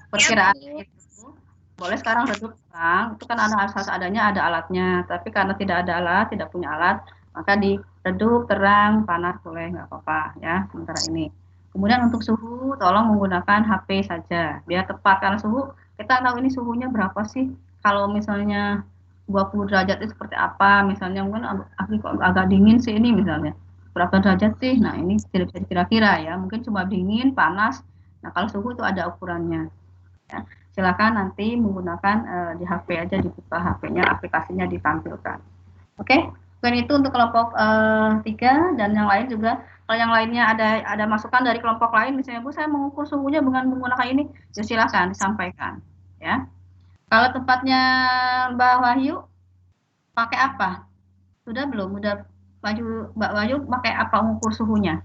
perkiraan itu boleh sekarang redup terang, itu kan harus adanya ada alatnya, tapi karena tidak ada alat, tidak punya alat, maka di redup terang, panas boleh, nggak apa-apa ya sementara ini. Kemudian untuk suhu, tolong menggunakan HP saja, biar tepat, karena suhu, kita tahu ini suhunya berapa sih, kalau misalnya 20 derajat itu seperti apa, misalnya mungkin agak dingin sih ini misalnya, berapa derajat sih, nah ini tidak bisa kira-kira ya, mungkin cuma dingin, panas, nah kalau suhu itu ada ukurannya. Ya. Silakan nanti menggunakan di HP aja, dibuka HP-nya, aplikasinya ditampilkan. Oke, dan itu untuk kelompok 3, dan yang lain juga, kalau yang lainnya ada masukan dari kelompok lain, misalnya Bu, saya mengukur suhunya dengan menggunakan ini, ya silakan disampaikan. Ya. Kalau tempatnya Mbak Wahyu, pakai apa? Sudah belum? Udah Mbak Wahyu pakai apa mengukur suhunya?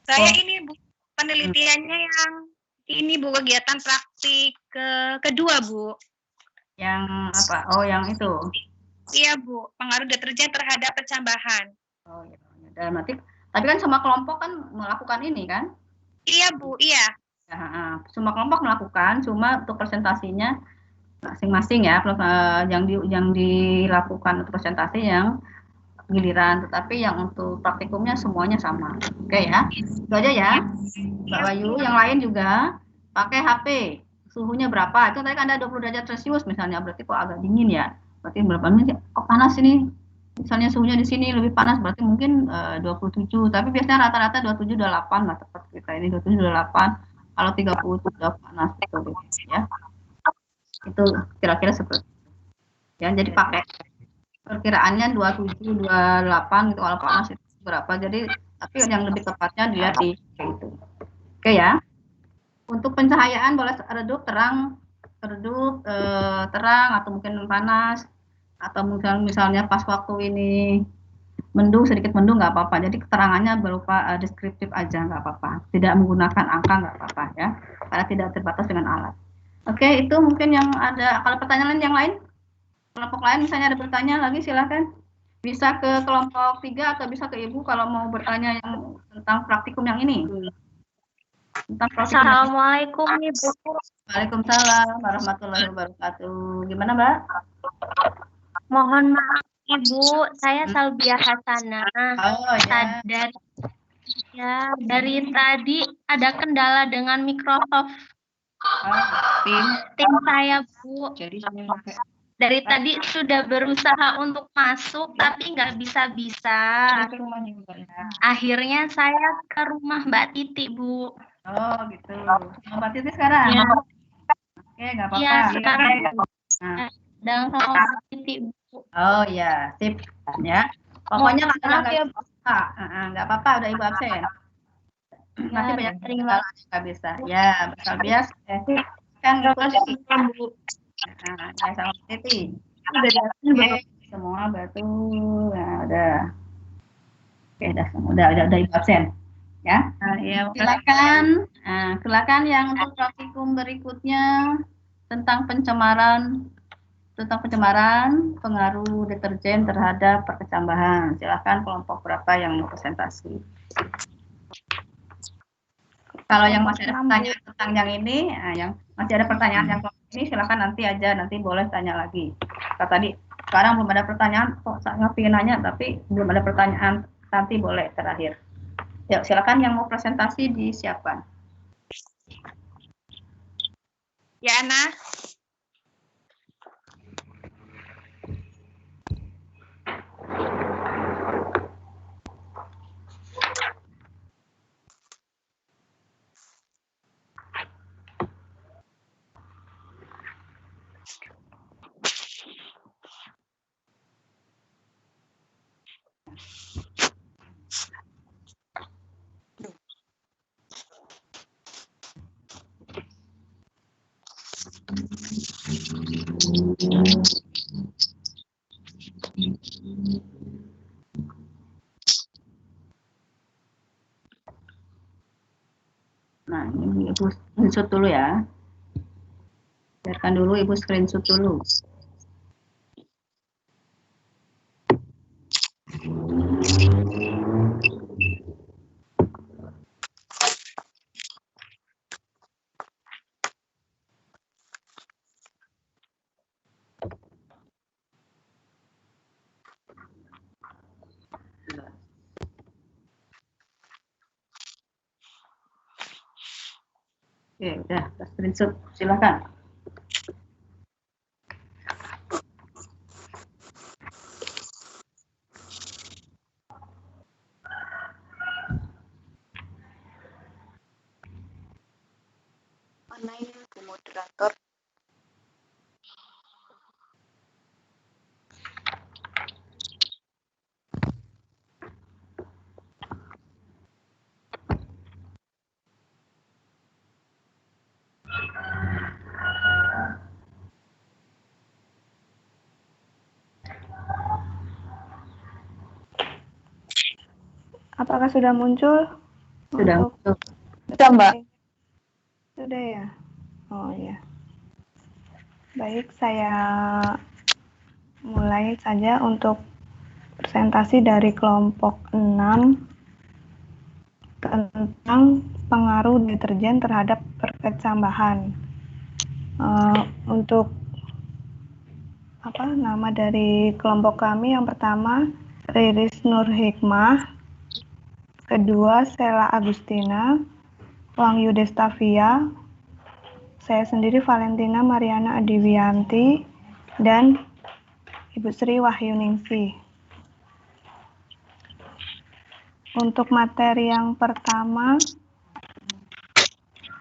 Saya ini Bu, penelitiannya yang ini Bu, kegiatan praktik kedua Bu. Yang apa? Oh, yang itu. Iya Bu, pengaruh deterjen terhadap pencambahan. Oh ya, dan nanti, tapi kan semua kelompok kan melakukan ini kan? Iya Bu, iya. Ya, semua kelompok melakukan, cuma untuk presentasinya masing-masing ya, yang dilakukan untuk presentasi yang giliran, tetapi yang untuk praktikumnya semuanya sama. Oke ya, itu aja ya Mbak Wayu. Yang lain juga pakai HP, suhunya berapa, itu tadi kan ada 20 derajat Celcius misalnya, berarti kok agak dingin ya, berarti berapa menit kok panas ini, misalnya suhunya di sini lebih panas, berarti mungkin 27, tapi biasanya rata-rata 27-28 lah, tepat kita ini 27-28, kalau 30 sudah panas gitu ya. Itu kira-kira seperti ya, jadi pakai perkiraannya 27-28 gitu, kalau panas itu berapa, jadi tapi yang lebih tepatnya dilihat di itu. Oke ya, untuk pencahayaan boleh redup terang, terang atau mungkin panas, atau misalnya pas waktu ini mendung, sedikit mendung nggak apa-apa, jadi keterangannya berupa deskriptif aja, nggak apa-apa, tidak menggunakan angka nggak apa-apa ya, karena tidak terbatas dengan alat. Oke, itu mungkin yang ada. Kalau pertanyaan yang lain, kelompok lain misalnya ada bertanya lagi, silahkan. Bisa ke kelompok 3 atau bisa ke Ibu kalau mau bertanya yang tentang praktikum yang ini. Assalamualaikum Ibu. Waalaikumsalam warahmatullahi wabarakatuh. Gimana Mbak? Mohon maaf Ibu, saya Salbiah Hasanah. Oh ya. Dari tadi ada kendala dengan Microsoft. Tim saya Bu. Jadi dari tadi sudah berusaha untuk masuk tapi nggak bisa-bisa. Akhirnya saya ke rumah Mbak Titi Bu. Oh gitu. Mbak Titi sekarang? Ya. Oke, nggak apa-apa. Iya sekarang. Dan sama Mbak Titi Bu. Oh ya, sip ya. Pokoknya nggak apa-apa, udah Ibu absen. Masih banyak nggak bisa. Ya, bakal biasa. Kan ngikutin. Ya sama Titi. Oke, semua batu. Nah, udah. Oke, udah Ibu absen. Ya. Silakan yang untuk praktikum berikutnya tentang pencemaran pengaruh deterjen terhadap perkecambahan. Silakan kelompok berapa yang mau presentasi. Kalau yang masih ada pertanyaan tentang yang ini, yang masih ada pertanyaan yang ini, silakan nanti boleh tanya lagi. Tadi Sekarang belum ada pertanyaan, kok saya pengen nanya tapi belum ada pertanyaan, nanti boleh terakhir. Ya, silakan yang mau presentasi disiapkan. Ya, Ana. Nah, ini Ibu screenshot dulu ya. Biarkan dulu Ibu screenshot dulu. Oke, udah screenshot, silakan. Mana ini Bu moderator? Apakah sudah muncul? Sudah. Sudah, Mbak. Sudah ya? Oh ya. Baik, saya mulai saja untuk presentasi dari kelompok 6 tentang pengaruh deterjen terhadap perkecambahan. Untuk nama dari kelompok kami yang pertama Riris Nur Hikmah, kedua Sela Agustina, Wahyu Destavia, saya sendiri Valentina Mariana Adiwianti, dan Ibu Sri Wahyuningsi. Untuk materi yang pertama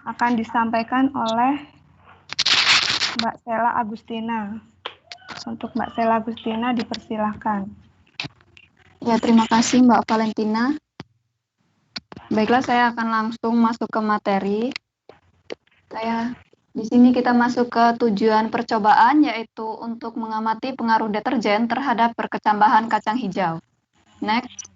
akan disampaikan oleh Mbak Sela Agustina. Untuk Mbak Sela Agustina dipersilahkan. Ya, terima kasih Mbak Valentina. Baiklah, saya akan langsung masuk ke materi. Di sini kita masuk ke tujuan percobaan, yaitu untuk mengamati pengaruh deterjen terhadap perkecambahan kacang hijau. Next.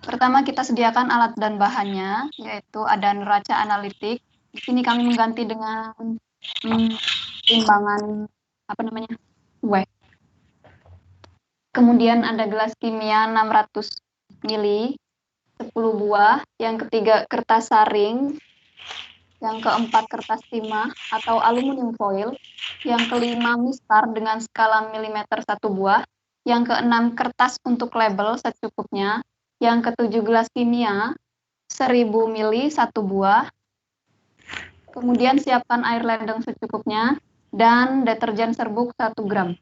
Pertama, kita sediakan alat dan bahannya, yaitu ada neraca analitik. Di sini kami mengganti dengan timbangan weh. Kemudian ada gelas kimia 600 ml, 10 buah. Yang ketiga kertas saring. Yang keempat kertas timah atau aluminium foil. Yang kelima mistar dengan skala milimeter 1 buah. Yang keenam kertas untuk label secukupnya. Yang ketujuh gelas kimia 1000 ml 1 buah. Kemudian siapkan air ledeng secukupnya dan deterjen serbuk 1 gram.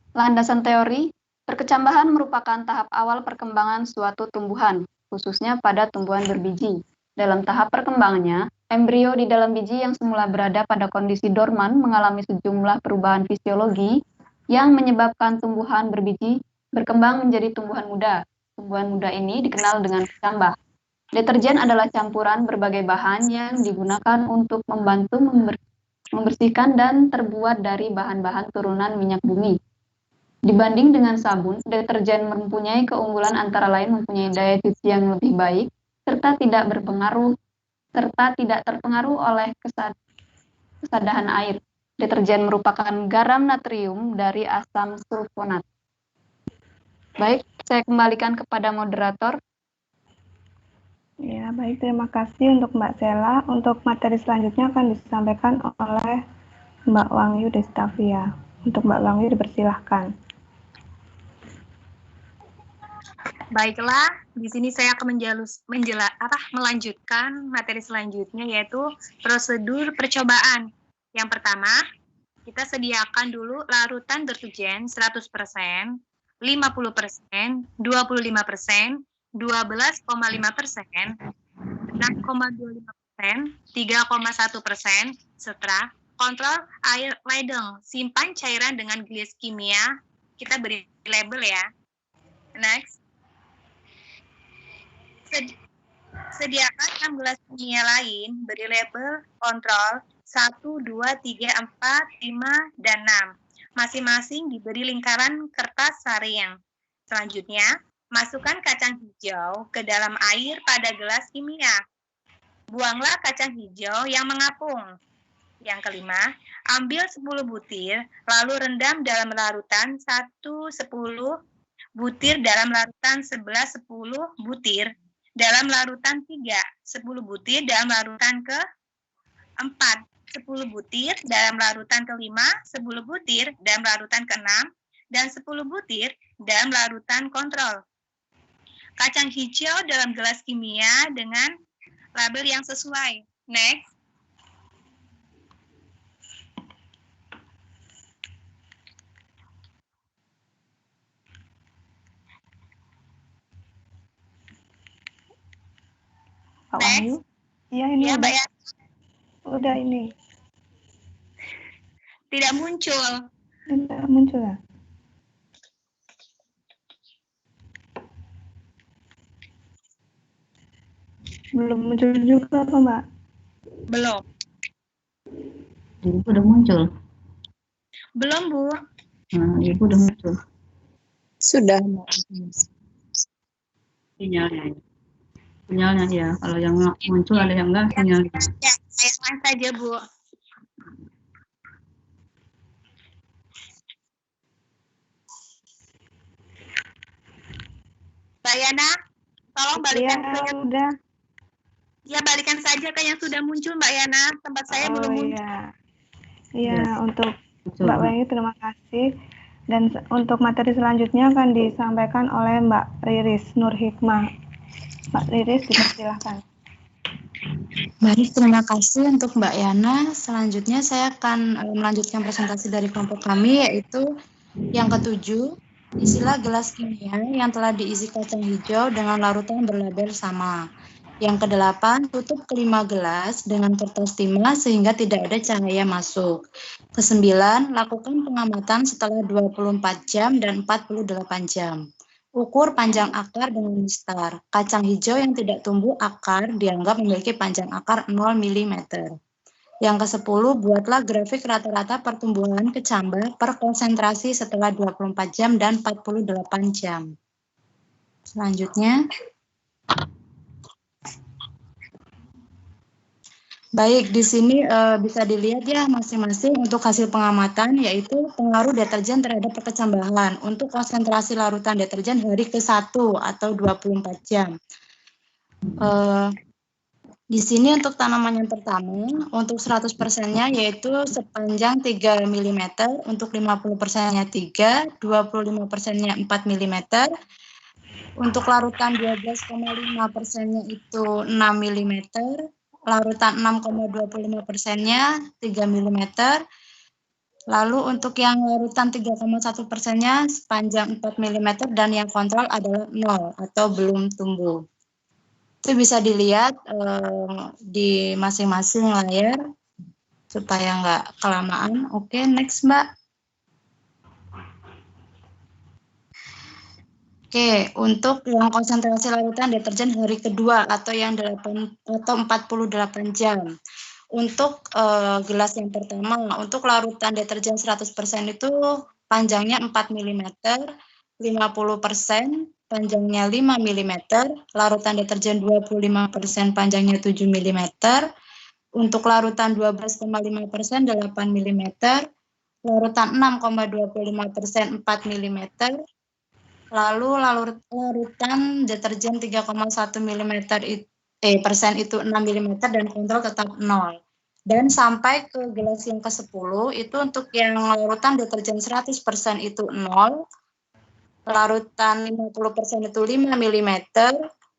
Landasan teori, perkecambahan merupakan tahap awal perkembangan suatu tumbuhan, khususnya pada tumbuhan berbiji. Dalam tahap perkembangannya, embrio di dalam biji yang semula berada pada kondisi dorman mengalami sejumlah perubahan fisiologi yang menyebabkan tumbuhan berbiji berkembang menjadi tumbuhan muda. Tumbuhan muda ini dikenal dengan kecambah. Deterjen adalah campuran berbagai bahan yang digunakan untuk membantu membersihkan dan terbuat dari bahan-bahan turunan minyak bumi. Dibanding dengan sabun, deterjen mempunyai keunggulan antara lain mempunyai daya cuci yang lebih baik, serta tidak terpengaruh oleh kesadahan air. Deterjen merupakan garam natrium dari asam sulfonat. Baik, saya kembalikan kepada moderator. Ya, baik. Terima kasih untuk Mbak Sela. Untuk materi selanjutnya akan disampaikan oleh Mbak Wangyu Destavia. Untuk Mbak Wangyu dipersilahkan. Baiklah, di sini saya akan melanjutkan materi selanjutnya, yaitu prosedur percobaan. Yang pertama, kita sediakan dulu larutan deterjen 100%, 50%, 25%, 12,5%, 6,25%, 3,1%, setelah kontrol air ledeng. Simpan cairan dengan gelas kimia. Kita beri label ya. Next. Sediakan 6 gelas kimia lain, beri label kontrol 1, 2, 3, 4, 5, dan 6. Masing-masing diberi lingkaran kertas saring. Selanjutnya, masukkan kacang hijau ke dalam air pada gelas kimia. Buanglah kacang hijau yang mengapung. Yang kelima, ambil 10 butir, lalu rendam dalam larutan 1/10 butir dalam larutan 11/10 butir dalam larutan 3, 10 butir dalam larutan ke-4, 10 butir dalam larutan ke-5, 10 butir dalam larutan ke-6, dan 10 butir dalam larutan kontrol. Kacang hijau dalam gelas kimia dengan label yang sesuai. Next. Pak Wahyu? Iya, ini Ya, udah. Mbak ya. Udah ini. Tidak muncul. Tidak muncul ya? Belum muncul juga apa, Mbak? Belum. Ibu udah muncul. Belum, Bu. Nah, Ibu udah muncul. Sudah, Mbak. Sinyalnya. Sinyalnya ya. Kalau yang muncul ada yang enggak sinyalnya. Ya, saya saja, Bu. Mbak Yana, tolong balikan ke yang udah. Ya, balikan saja ke yang sudah muncul, Mbak Yana. Tempat saya belum muncul. Iya, Yes. untuk Muncul. Mbak Wahyu terima kasih. Dan untuk materi selanjutnya akan disampaikan oleh Mbak Riris Nur Hikmah. Mbak Riris, dipersilahkan. Baik, terima kasih untuk Mbak Yana. Selanjutnya saya akan melanjutkan presentasi dari kelompok kami, yaitu yang ke-7, isilah gelas kimia yang telah diisi kacang hijau dengan larutan berlabel sama. Yang ke-8, tutup kelima gelas dengan kertas timah sehingga tidak ada cahaya masuk. Ke-9, lakukan pengamatan setelah 24 jam dan 48 jam. Ukur panjang akar dengan mistar. Kacang hijau yang tidak tumbuh akar dianggap memiliki panjang akar 0 mm. Yang ke-10, buatlah grafik rata-rata pertumbuhan kecambah per konsentrasi setelah 24 jam dan 48 jam. Selanjutnya, baik, di sini bisa dilihat ya masing-masing untuk hasil pengamatan, yaitu pengaruh deterjen terhadap perkecambahan untuk konsentrasi larutan deterjen hari ke-1 atau 24 jam. Di sini untuk tanaman yang pertama, untuk 100%-nya yaitu sepanjang 3 mm, untuk 50%-nya 3, 25%-nya 4 mm, untuk larutan 12,5%-nya itu 6 mm, larutan 6,25%-nya 3 mm, lalu untuk yang larutan 3,1%-nya sepanjang 4 mm, dan yang kontrol adalah 0 atau belum tumbuh. Itu bisa dilihat di masing-masing layar supaya nggak kelamaan. Oke, next Mbak. Oke, untuk yang konsentrasi larutan deterjen hari kedua atau yang 48 jam. Untuk gelas yang pertama, untuk larutan deterjen 100% itu panjangnya 4 mm, 50% panjangnya 5 mm, larutan deterjen 25% panjangnya 7 mm, untuk larutan 12,5% 8 mm, larutan 6,25% 4 mm, lalu larutan deterjen 3,1 mm persen itu 6 mm dan kontrol tetap 0. Dan sampai ke gelas yang ke-10 itu untuk yang larutan deterjen 100% itu 0, larutan 50% itu 5 mm,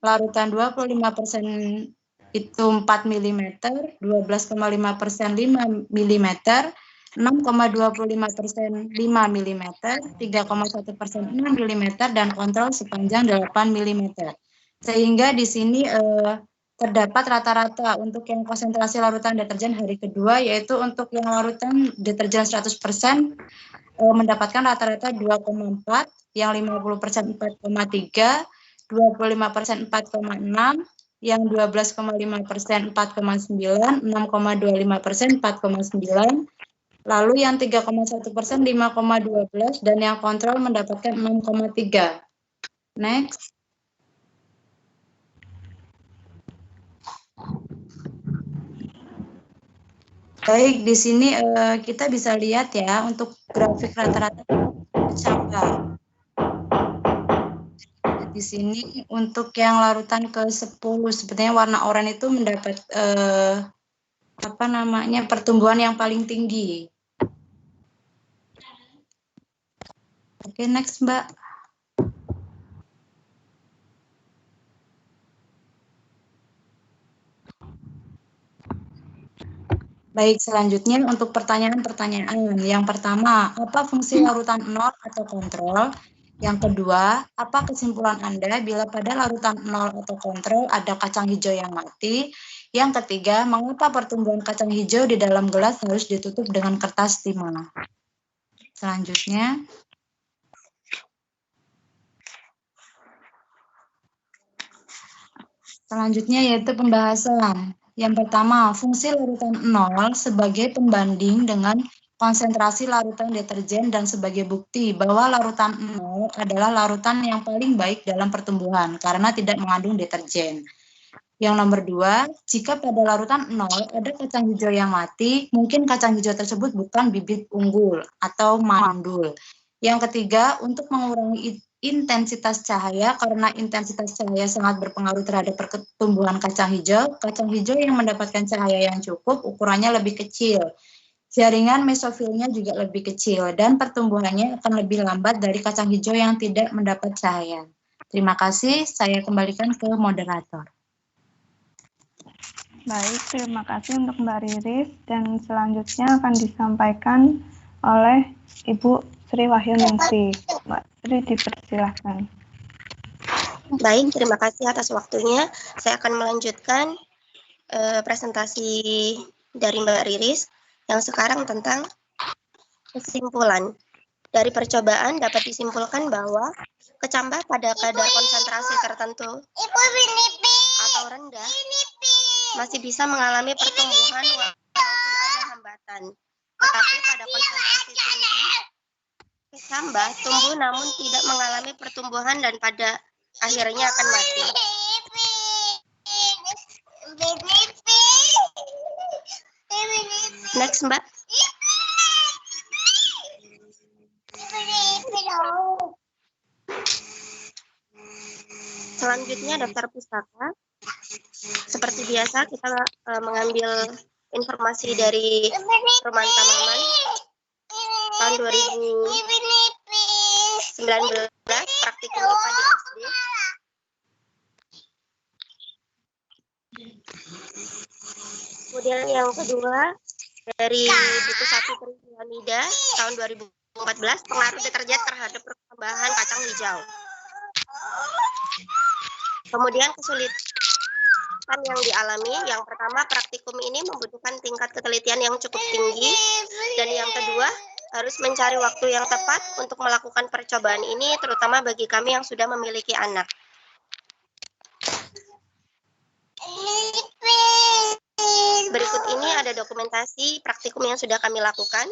larutan 25% itu 4 mm, 12,5% 5 mm, 6,25% 5 mm, 3,1% 6 mm, dan kontrol sepanjang 8 mm. Sehingga di sini terdapat rata-rata untuk yang konsentrasi larutan deterjen hari kedua, yaitu untuk yang larutan deterjen 100% mendapatkan rata-rata 2,4, yang 50% 4,3, 25% 4,6, yang 12,5% 4,9, 6,25% 4,9, lalu yang 3,1% 5,12, dan yang kontrol mendapatkan 6,3. Next. Baik, di sini kita bisa lihat ya untuk grafik rata-rata kecambah. Di sini untuk yang larutan ke-10 sepertinya warna oranye itu mendapat pertumbuhan yang paling tinggi. Oke, next Mbak. Baik, selanjutnya untuk pertanyaan-pertanyaan. Yang pertama, apa fungsi larutan 0 atau kontrol? Yang kedua, apa kesimpulan Anda bila pada larutan 0 atau kontrol ada kacang hijau yang mati? Yang ketiga, mengapa pertumbuhan kacang hijau di dalam gelas harus ditutup dengan kertas timah? Selanjutnya, yaitu pembahasan. Yang pertama, fungsi larutan 0 sebagai pembanding dengan konsentrasi larutan deterjen dan sebagai bukti bahwa larutan 0 adalah larutan yang paling baik dalam pertumbuhan karena tidak mengandung deterjen. Yang nomor 2, jika pada larutan 0 ada kacang hijau yang mati, mungkin kacang hijau tersebut bukan bibit unggul atau mandul. Yang ketiga, untuk mengurangi intensitas cahaya, karena intensitas cahaya sangat berpengaruh terhadap pertumbuhan kacang hijau yang mendapatkan cahaya yang cukup ukurannya lebih kecil. Jaringan mesofilnya juga lebih kecil dan pertumbuhannya akan lebih lambat dari kacang hijau yang tidak mendapat cahaya. Terima kasih, saya kembalikan ke moderator. Baik, terima kasih untuk Mbak Riris, dan selanjutnya akan disampaikan oleh Ibu Sri Wahyuningsi. Mbak Sri, dipersilahkan. Baik, terima kasih atas waktunya. Saya akan melanjutkan presentasi dari Mbak Riris yang sekarang tentang kesimpulan. Dari percobaan dapat disimpulkan bahwa kecambah pada kadar konsentrasi tertentu atau rendah masih bisa mengalami pertumbuhan walaupun ada hambatan. Tetapi pada konsentrasi tinggi, kecambah tumbuh namun tidak mengalami pertumbuhan dan pada akhirnya akan mati. Next, Mbak. Selanjutnya daftar pustaka. Seperti biasa kita mengambil informasi dari Rumah Tamaman tahun 2019 praktikum IPA di SD. Kemudian yang kedua dari buku 1 Trianida tahun 2014 pengaruh deterjen terhadap perkembangan kacang hijau. Kemudian kesulitan yang dialami, yang pertama praktikum ini membutuhkan tingkat ketelitian yang cukup tinggi, dan yang kedua harus mencari waktu yang tepat untuk melakukan percobaan ini, terutama bagi kami yang sudah memiliki anak. Berikut ini ada dokumentasi praktikum yang sudah kami lakukan.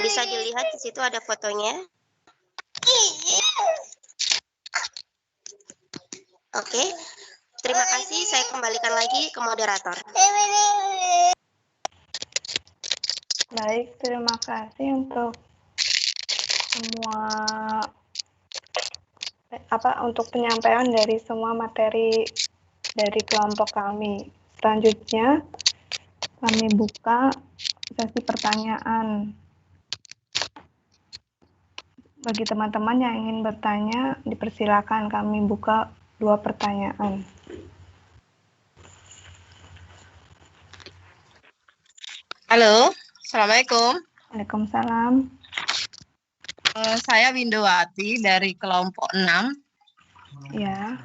Bisa dilihat di situ ada fotonya. Oke, terima kasih. Saya kembalikan lagi ke moderator. Baik, terima kasih untuk semua untuk penyampaian dari semua materi dari kelompok kami. Selanjutnya kami buka sesi pertanyaan. Bagi teman-teman yang ingin bertanya, dipersilakan kami buka 2 pertanyaan. Halo, Assalamualaikum. Waalaikumsalam. Saya Windowati dari kelompok 6. Ya.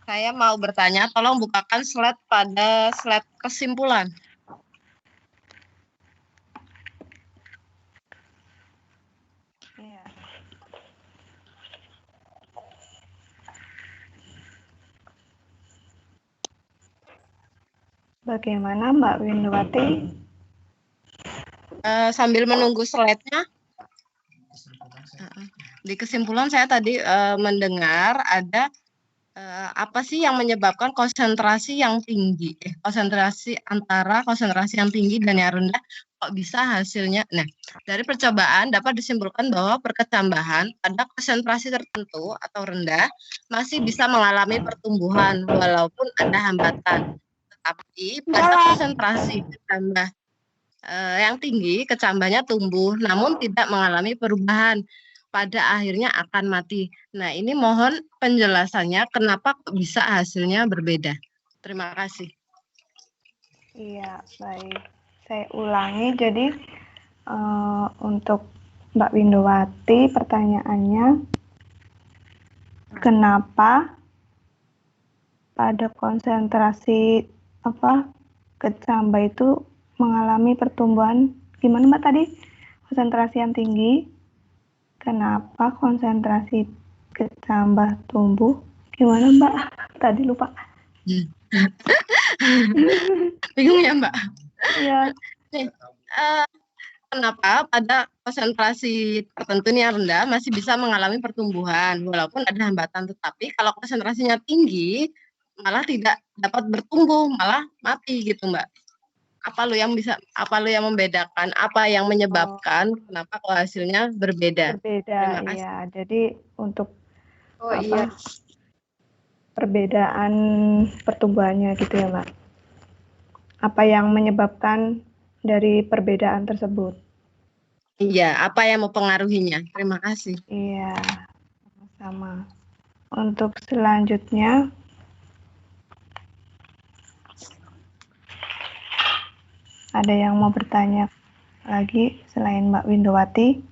Saya mau bertanya, tolong bukakan slide pada slide kesimpulan. Iya. Bagaimana Mbak Windowati? Sambil menunggu slide-nya, di kesimpulan saya tadi mendengar ada apa sih yang menyebabkan konsentrasi yang tinggi, konsentrasi yang tinggi dan yang rendah, kok bisa hasilnya? Nah, dari percobaan dapat disimpulkan bahwa perkecambahan pada konsentrasi tertentu atau rendah masih bisa mengalami pertumbuhan walaupun ada hambatan. Tetapi pada konsentrasi kecambah yang tinggi, kecambahnya tumbuh, namun tidak mengalami perubahan. Pada akhirnya akan mati. Nah, ini mohon penjelasannya kenapa kok bisa hasilnya berbeda. Terima kasih. Iya, baik. Saya ulangi, jadi untuk Mbak Windowati pertanyaannya, kenapa pada konsentrasi kecambah itu mengalami pertumbuhan, gimana Mbak tadi? Konsentrasi yang tinggi, kenapa konsentrasi kecambah tumbuh? Gimana Mbak? Tadi lupa. Bingung ya Mbak? Iya. Kenapa pada konsentrasi tertentu yang rendah masih bisa mengalami pertumbuhan walaupun ada hambatan, tetapi kalau konsentrasinya tinggi malah tidak dapat bertumbuh, malah mati gitu Mbak. Apa lo yang membedakan, apa yang menyebabkan kenapa kok hasilnya berbeda? Berbeda, iya. Jadi untuk perbedaan pertumbuhannya gitu ya Mbak. Apa yang menyebabkan dari perbedaan tersebut? Iya, apa yang mempengaruhinya? Terima kasih. Iya, sama. Untuk selanjutnya, ada yang mau bertanya lagi selain Mbak Windowati?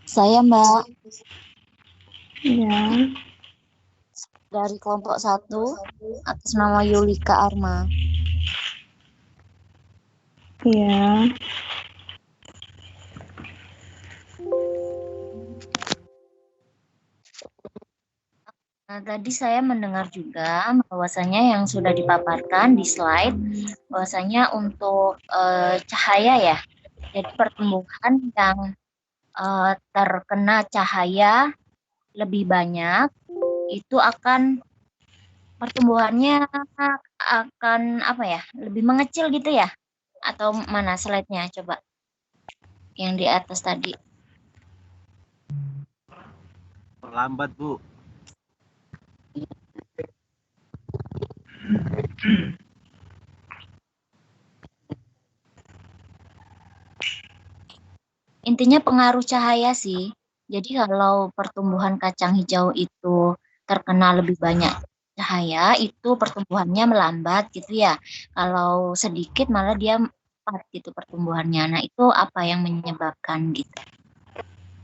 Saya Mbak. Iya. Dari kelompok 1 atas nama Yulika Arma. Iya. Nah, tadi saya mendengar juga bahwasanya yang sudah dipaparkan di slide, bahwasanya untuk cahaya ya, jadi pertumbuhan yang terkena cahaya lebih banyak, itu akan pertumbuhannya akan lebih mengecil gitu ya? Atau mana slide-nya coba? Yang di atas tadi. Lambat, Bu. Intinya pengaruh cahaya sih. Jadi kalau pertumbuhan kacang hijau itu terkena lebih banyak cahaya, itu pertumbuhannya melambat gitu ya. Kalau sedikit malah dia cepat gitu pertumbuhannya. Nah, itu apa yang menyebabkan gitu?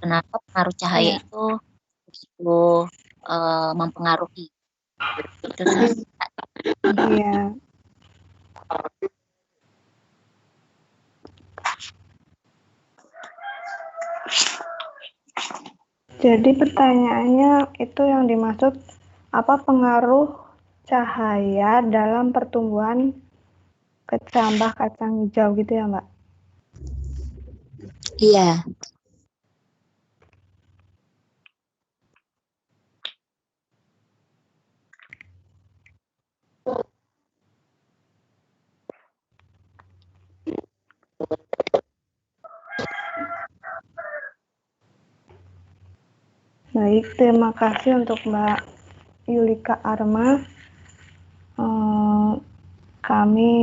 Kenapa pengaruh cahaya itu begitu mempengaruhi? Itu saja. Iya. Jadi pertanyaannya itu yang dimaksud apa pengaruh cahaya dalam pertumbuhan kecambah kacang hijau gitu ya Mbak? Iya. Baik, terima kasih untuk Mbak Yulika Arma. Kami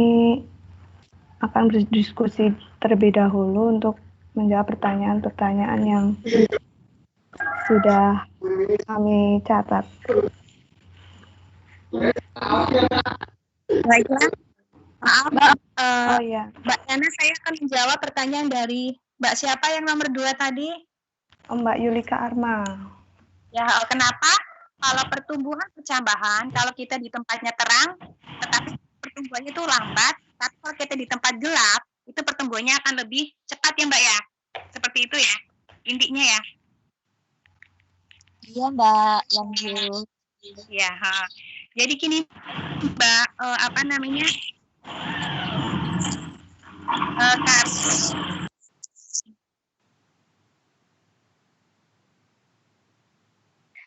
akan berdiskusi terlebih dahulu untuk menjawab pertanyaan-pertanyaan yang sudah kami catat. Baiklah, maaf Mbak, iya. Mbak Yana, saya akan menjawab pertanyaan dari Mbak siapa yang nomor 2 tadi? Mbak Yulika Arma. Ya, kenapa? Kalau pertumbuhan percambahan, kalau kita di tempatnya terang, tetapi pertumbuhannya itu lambat, tapi kalau kita di tempat gelap, itu pertumbuhannya akan lebih cepat ya Mbak ya? Seperti itu ya, intinya ya? Iya Mbak, lanjut. Ya, jadi gini Mbak, apa namanya?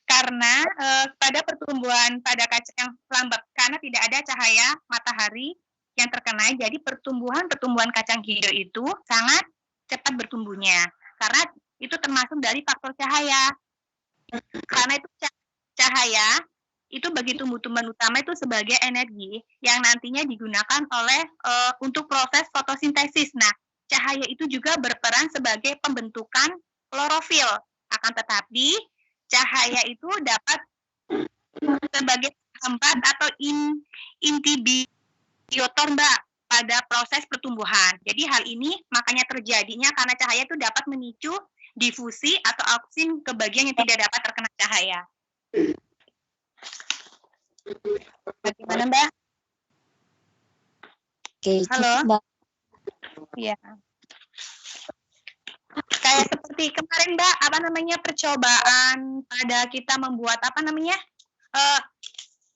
Karena pada pertumbuhan pada kaca yang lambat, karena tidak ada cahaya matahari yang terkena, jadi pertumbuhan kacang hijau itu sangat cepat bertumbuhnya. Karena itu termasuk dari faktor cahaya. Karena itu cahaya itu bagi tumbuh-tumbuhan utama itu sebagai energi yang nantinya digunakan oleh untuk proses fotosintesis. Nah, cahaya itu juga berperan sebagai pembentukan klorofil. Akan tetapi cahaya itu dapat sebagai hambat atau inhibitor Mbak pada proses pertumbuhan. Jadi hal ini makanya terjadinya karena cahaya itu dapat memicu difusi atau oksin ke bagian yang tidak dapat terkena cahaya. Bagaimana Mbak? Oke, halo. Mbak. Iya. Kayak seperti kemarin Mbak, apa namanya percobaan pada kita membuat apa namanya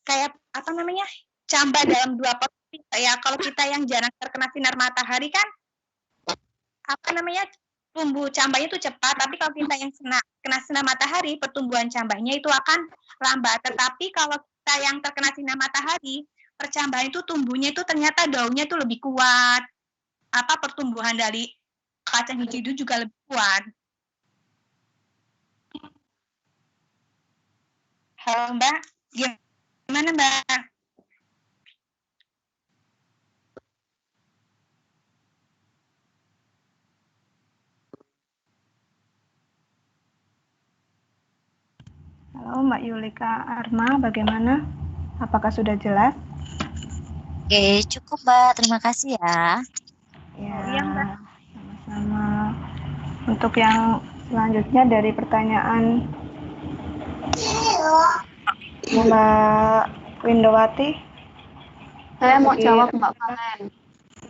kayak apa namanya camba dalam 2 pot. Ya kalau kita yang jarang terkena sinar matahari kan apa namanya tumbuh cambanya itu cepat, tapi kalau kita yang kena sinar matahari pertumbuhan cambanya itu akan lambat. Tetapi kalau kita yang terkena sinar matahari percambahan itu tumbuhnya itu ternyata daunnya itu lebih kuat. Apa pertumbuhan dari kacang hijau itu juga lebih kuat. Halo Mbak, gimana Mbak? Halo Mbak Yulika Arma, bagaimana? Apakah sudah jelas? Oke, cukup Mbak. Terima kasih ya. Ya, sama-sama. Untuk yang selanjutnya dari pertanyaan Mbak Windowati. Saya mau jawab Mbak Valen.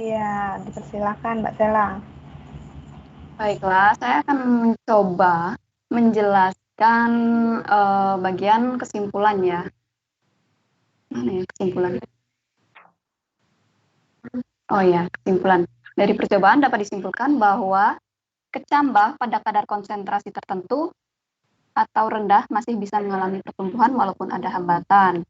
Iya, dipersilakan Mbak Sela. Baiklah, saya akan mencoba menjelaskan bagian kesimpulan ya. Mana ya kesimpulan? Oh ya, kesimpulan. Dari percobaan dapat disimpulkan bahwa kecambah pada kadar konsentrasi tertentu atau rendah masih bisa mengalami pertumbuhan walaupun ada hambatan.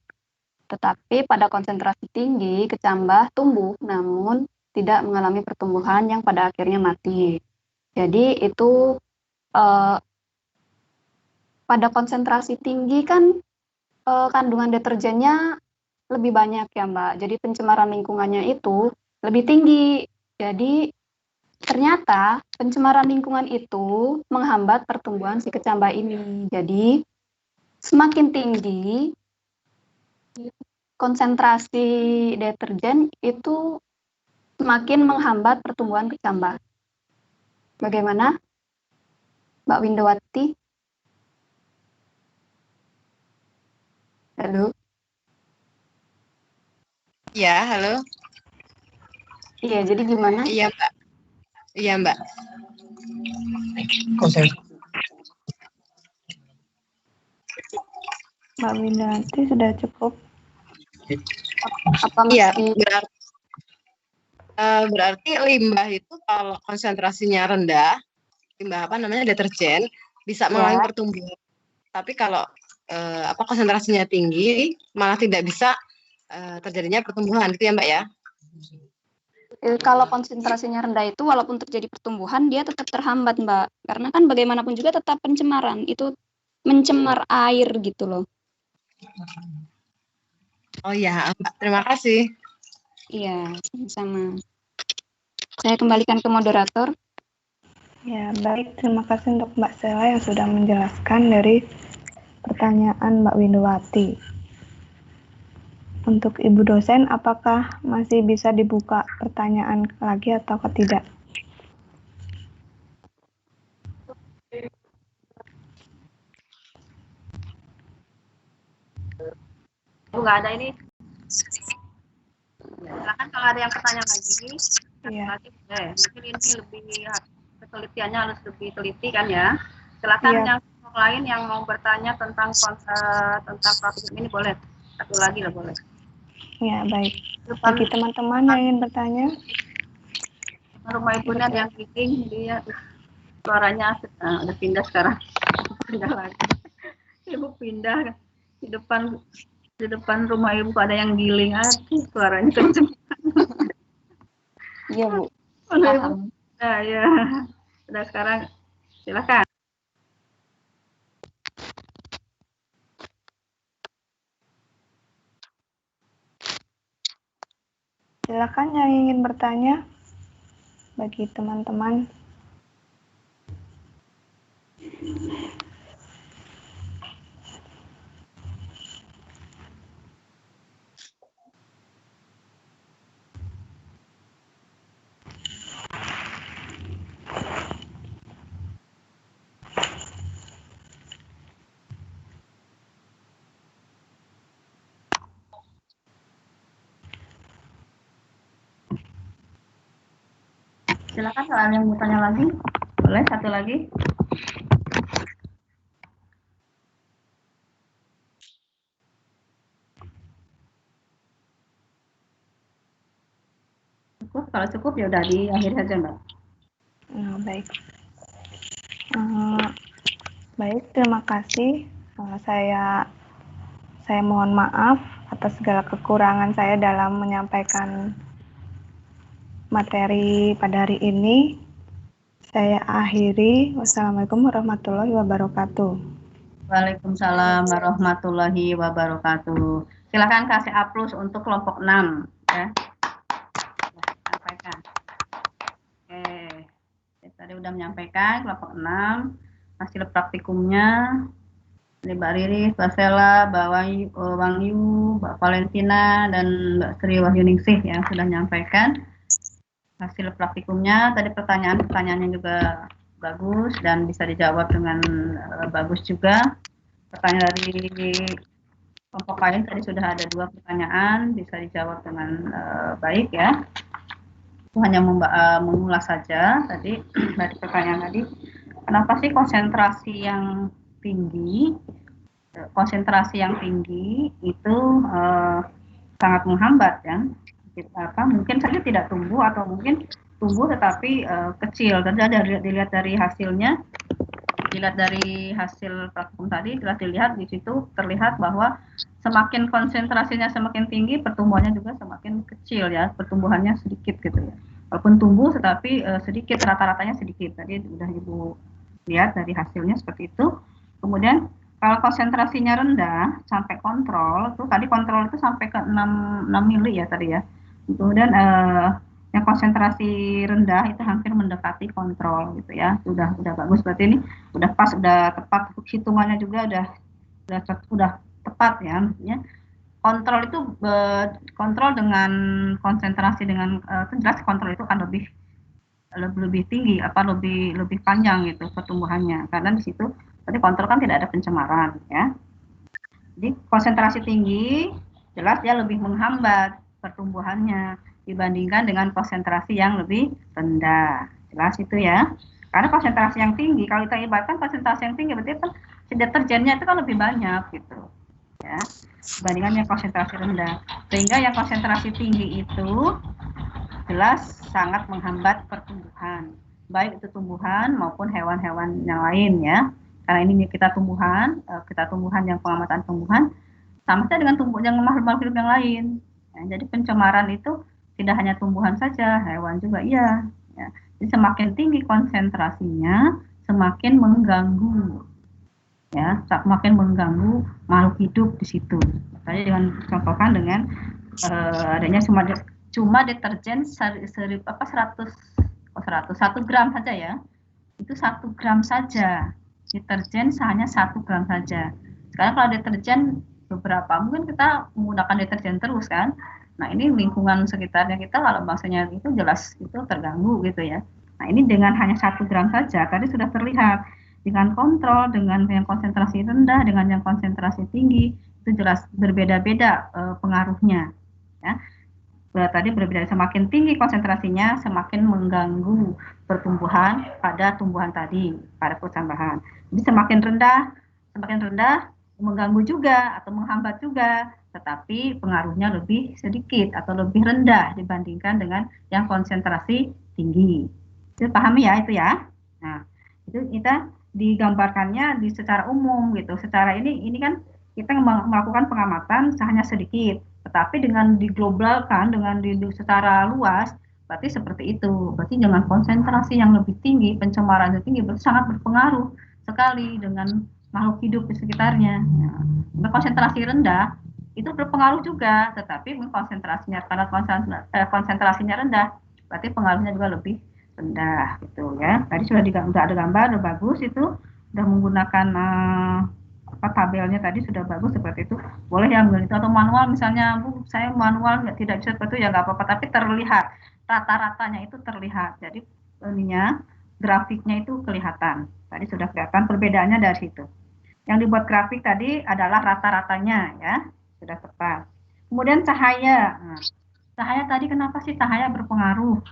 Tetapi pada konsentrasi tinggi, kecambah tumbuh namun tidak mengalami pertumbuhan yang pada akhirnya mati. Jadi itu pada konsentrasi tinggi kan kandungan deterjennya lebih banyak ya Mbak. Jadi pencemaran lingkungannya itu lebih tinggi. Jadi ternyata pencemaran lingkungan itu menghambat pertumbuhan si kecambah ini. Jadi semakin tinggi konsentrasi deterjen itu semakin menghambat pertumbuhan kecambah. Bagaimana Mbak Windowati? Halo? Ya, halo. Iya, jadi gimana? Iya, Mbak. Iya, Mbak. Mbak Windowati sudah cukup. Apa Iya, masih... berarti limbah itu kalau konsentrasinya rendah, limbah apa namanya deterjen bisa mengalami pertumbuhan. Tapi kalau konsentrasinya tinggi malah tidak bisa terjadinya pertumbuhan, gitu ya Mbak ya? Kalau konsentrasinya rendah itu walaupun terjadi pertumbuhan dia tetap terhambat Mbak, karena kan bagaimanapun juga tetap pencemaran itu mencemar air gitu loh. Oh ya, Mbak, terima kasih. Iya, sama. Saya kembalikan ke moderator. Ya, baik. Terima kasih untuk Mbak Sela yang sudah menjelaskan dari pertanyaan Mbak Windowati. Untuk Ibu dosen, apakah masih bisa dibuka pertanyaan lagi atau tidak? Nggak ada ini. Silakan kalau ada yang bertanya lagi. Iya. Mungkin ini lebih penelitiannya harus lebih teliti kan ya. Silakan yang lain yang mau bertanya tentang tentang praktikum ini boleh. Satu lagi lah boleh. Ya, baik. Bagi teman-teman yang ingin bertanya. Rumah ibunya yang giling, dia suaranya udah pindah sekarang. Pindah lagi. Ibu pindah di depan rumah ibu ada yang giling, suaranya kenceng. Iya, Bu. Paham. Nah, ya. Udah sekarang silakan. Silakan yang ingin bertanya bagi teman-teman. Silakan kalau ada yang mau tanya lagi, boleh satu lagi. Cukup, kalau cukup ya udah di akhir saja Mbak. Baik. Baik, terima kasih. Saya mohon maaf atas segala kekurangan saya dalam menyampaikan materi pada hari ini. Saya akhiri. Wassalamualaikum warahmatullahi wabarakatuh. Waalaikumsalam warahmatullahi wabarakatuh. Silakan kasih A+ untuk kelompok 6 ya. Sampaikan. Oke. Tadi udah menyampaikan kelompok 6 hasil praktikumnya. Ini Mbak Riris, Mbak Sela, Mbak Wangyu, Mbak Valentina, dan Mbak Sri Wahyuningsih yang sudah menyampaikan hasil praktikumnya. Tadi pertanyaan-pertanyaannya juga bagus dan bisa dijawab dengan bagus juga. Pertanyaan dari kelompok lain tadi sudah ada 2 pertanyaan, bisa dijawab dengan baik ya. Itu hanya mengulas saja tadi dari pertanyaan tadi. Kenapa sih konsentrasi yang tinggi itu sangat menghambat ya? Mungkin saja tidak tumbuh atau mungkin tumbuh tetapi kecil. Dilihat dari hasilnya, dilihat dari hasil praktikum tadi, jelas dilihat di situ terlihat bahwa semakin konsentrasinya semakin tinggi, pertumbuhannya juga semakin kecil ya, pertumbuhannya sedikit gitu ya. Walaupun tumbuh tetapi sedikit, rata-ratanya sedikit. Tadi udah Ibu lihat dari hasilnya seperti itu. Kemudian kalau konsentrasinya rendah sampai kontrol, tuh tadi kontrol itu sampai ke 6 mili ya tadi ya. Kemudian yang konsentrasi rendah itu hampir mendekati kontrol gitu ya. Udah bagus, berarti ini udah pas, udah tepat, hitungannya juga udah tepat ya. Maksudnya kontrol itu kontrol dengan konsentrasi dengan jelas kontrol itu akan lebih tinggi, lebih panjang gitu pertumbuhannya, karena di situ tadi kontrol kan tidak ada pencemaran ya. Jadi konsentrasi tinggi jelas dia lebih menghambat pertumbuhannya dibandingkan dengan konsentrasi yang lebih rendah. Jelas itu ya. Karena konsentrasi yang tinggi, kalau kita ibaratkan konsentrasi yang tinggi berarti kan deterjennya itu kan lebih banyak gitu ya, dibandingkan yang konsentrasi rendah. Sehingga yang konsentrasi tinggi itu jelas sangat menghambat pertumbuhan, baik itu tumbuhan maupun hewan-hewan yang lain ya. Karena ini kita tumbuhan yang pengamatan tumbuhan sama saja dengan makhluk hidup yang lain. Ya, jadi pencemaran itu tidak hanya tumbuhan saja, hewan juga iya. Ya. Jadi semakin tinggi konsentrasinya, semakin mengganggu ya, semakin mengganggu makhluk hidup di situ. Tadi dengan contohkan dengan adanya cuma deterjen 100 gram saja ya, itu 1 gram saja, deterjen hanya 1 gram saja. Sekarang kalau deterjen beberapa, mungkin kita menggunakan deterjen terus kan, nah ini lingkungan sekitarnya kita kalau bangsanya itu jelas itu terganggu gitu ya. Nah ini dengan hanya 1 gram saja tadi sudah terlihat, dengan kontrol, dengan yang konsentrasi rendah, dengan yang konsentrasi tinggi, itu jelas berbeda-beda pengaruhnya ya. Tadi berbeda, semakin tinggi konsentrasinya semakin mengganggu pertumbuhan pada tumbuhan tadi, pada pertambahan. Jadi semakin rendah mengganggu juga atau menghambat juga, tetapi pengaruhnya lebih sedikit atau lebih rendah dibandingkan dengan yang konsentrasi tinggi. Itu pahami ya itu ya. Nah, itu kita digambarkannya di secara umum gitu. Secara ini kan kita melakukan pengamatan hanya sedikit, tetapi dengan diglobalkan, dengan secara luas, berarti seperti itu. Berarti dengan konsentrasi yang lebih tinggi, pencemaran yang tinggi, sangat berpengaruh sekali dengan makhluk hidup di sekitarnya. Nah, konsentrasi rendah itu berpengaruh juga, tetapi konsentrasinya karena konsentrasinya rendah, berarti pengaruhnya juga lebih rendah gitu ya. Tadi sudah ada gambar, udah bagus itu, udah menggunakan tabelnya tadi sudah bagus seperti itu. Boleh ya itu atau manual misalnya, Bu, saya manual tidak bisa seperti itu ya nggak apa-apa, tapi terlihat rata-ratanya itu terlihat. Jadi ininya grafiknya itu kelihatan. Tadi sudah kelihatan perbedaannya dari situ. Yang dibuat grafik tadi adalah rata-ratanya ya, sudah tepat. Kemudian cahaya. Nah, cahaya tadi kenapa sih cahaya berpengaruh?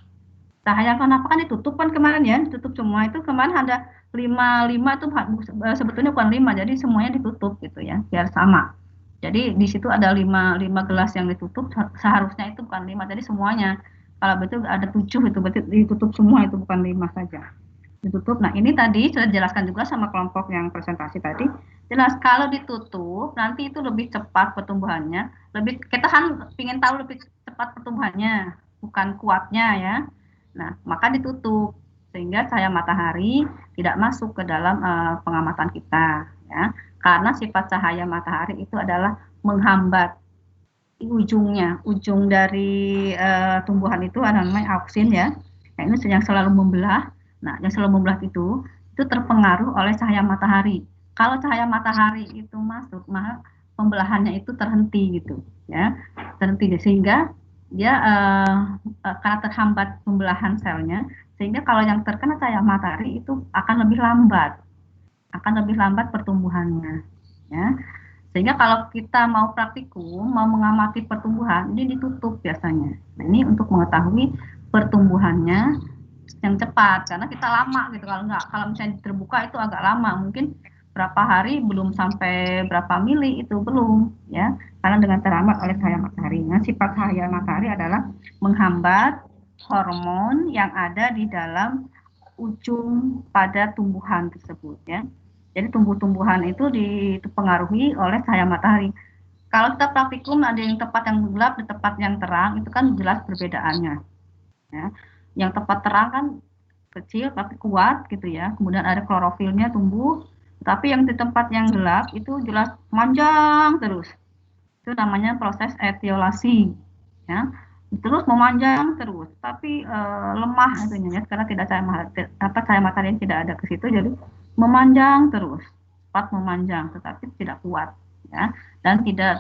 Cahaya kenapa kan ditutup kan kemarin ya, ditutup semua itu kemarin ada 5 itu sebetulnya bukan 5, jadi semuanya ditutup gitu ya, biar sama. Jadi di situ ada 5 gelas yang ditutup, seharusnya itu bukan 5, jadi semuanya. Kalau betul ada 7 itu berarti ditutup semua, itu bukan 5 saja. Ditutup. Nah, ini tadi sudah dijelaskan juga sama kelompok yang presentasi tadi. Jelas kalau ditutup nanti itu lebih cepat pertumbuhannya, kita kan ingin tahu lebih cepat pertumbuhannya, bukan kuatnya ya. Nah, maka ditutup sehingga cahaya matahari tidak masuk ke dalam pengamatan kita ya. Karena sifat cahaya matahari itu adalah menghambat ujung dari tumbuhan itu namanya auksin ya. Nah, ini yang selalu membelah. Nah, yang selalu membelah itu terpengaruh oleh cahaya matahari. Kalau cahaya matahari itu masuk, maka pembelahannya itu terhenti gitu ya. Terhenti sehingga dia karena terhambat pembelahan selnya, sehingga kalau yang terkena cahaya matahari itu akan lebih lambat pertumbuhannya ya. Sehingga kalau kita mau praktikum, mau mengamati pertumbuhan, ini ditutup biasanya. Nah, ini untuk mengetahui pertumbuhannya yang cepat, karena kita lama gitu. Kalau misalnya terbuka itu agak lama, mungkin berapa hari belum sampai berapa mili itu belum ya, karena dengan terhambat oleh cahaya matahari. Nah, sifat cahaya matahari adalah menghambat hormon yang ada di dalam ujung pada tumbuhan tersebut ya. Jadi tumbuh-tumbuhan itu dipengaruhi oleh cahaya matahari. Kalau kita praktikum ada yang tepat yang gelap, di tempat yang terang, itu kan jelas perbedaannya ya. Yang tepat terang kan kecil tapi kuat gitu ya, kemudian ada klorofilnya tumbuh. Tapi yang di tempat yang gelap itu jelas memanjang terus. Itu namanya proses etiolasi ya. Terus memanjang terus, tapi lemah itunya ya, karena tidak cahaya matahari tidak ada ke situ, jadi memanjang terus, cepat memanjang, tetapi tidak kuat ya, dan tidak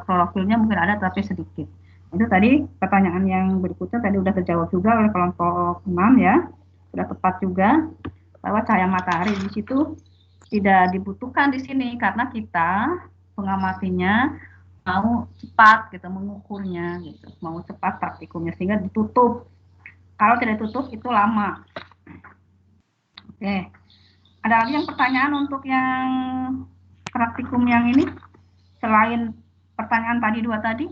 klorofilnya mungkin ada tapi sedikit. Itu tadi pertanyaan yang berikutnya tadi sudah terjawab juga oleh kelompok 6 ya, sudah tepat juga bahwa cahaya matahari di situ tidak dibutuhkan di sini karena kita pengamatinya mau cepat gitu, mengukurnya gitu, mau cepat praktikumnya sehingga ditutup. Kalau tidak ditutup itu lama. Oke. Ada lagi yang pertanyaan untuk yang praktikum yang ini selain pertanyaan tadi 2 tadi?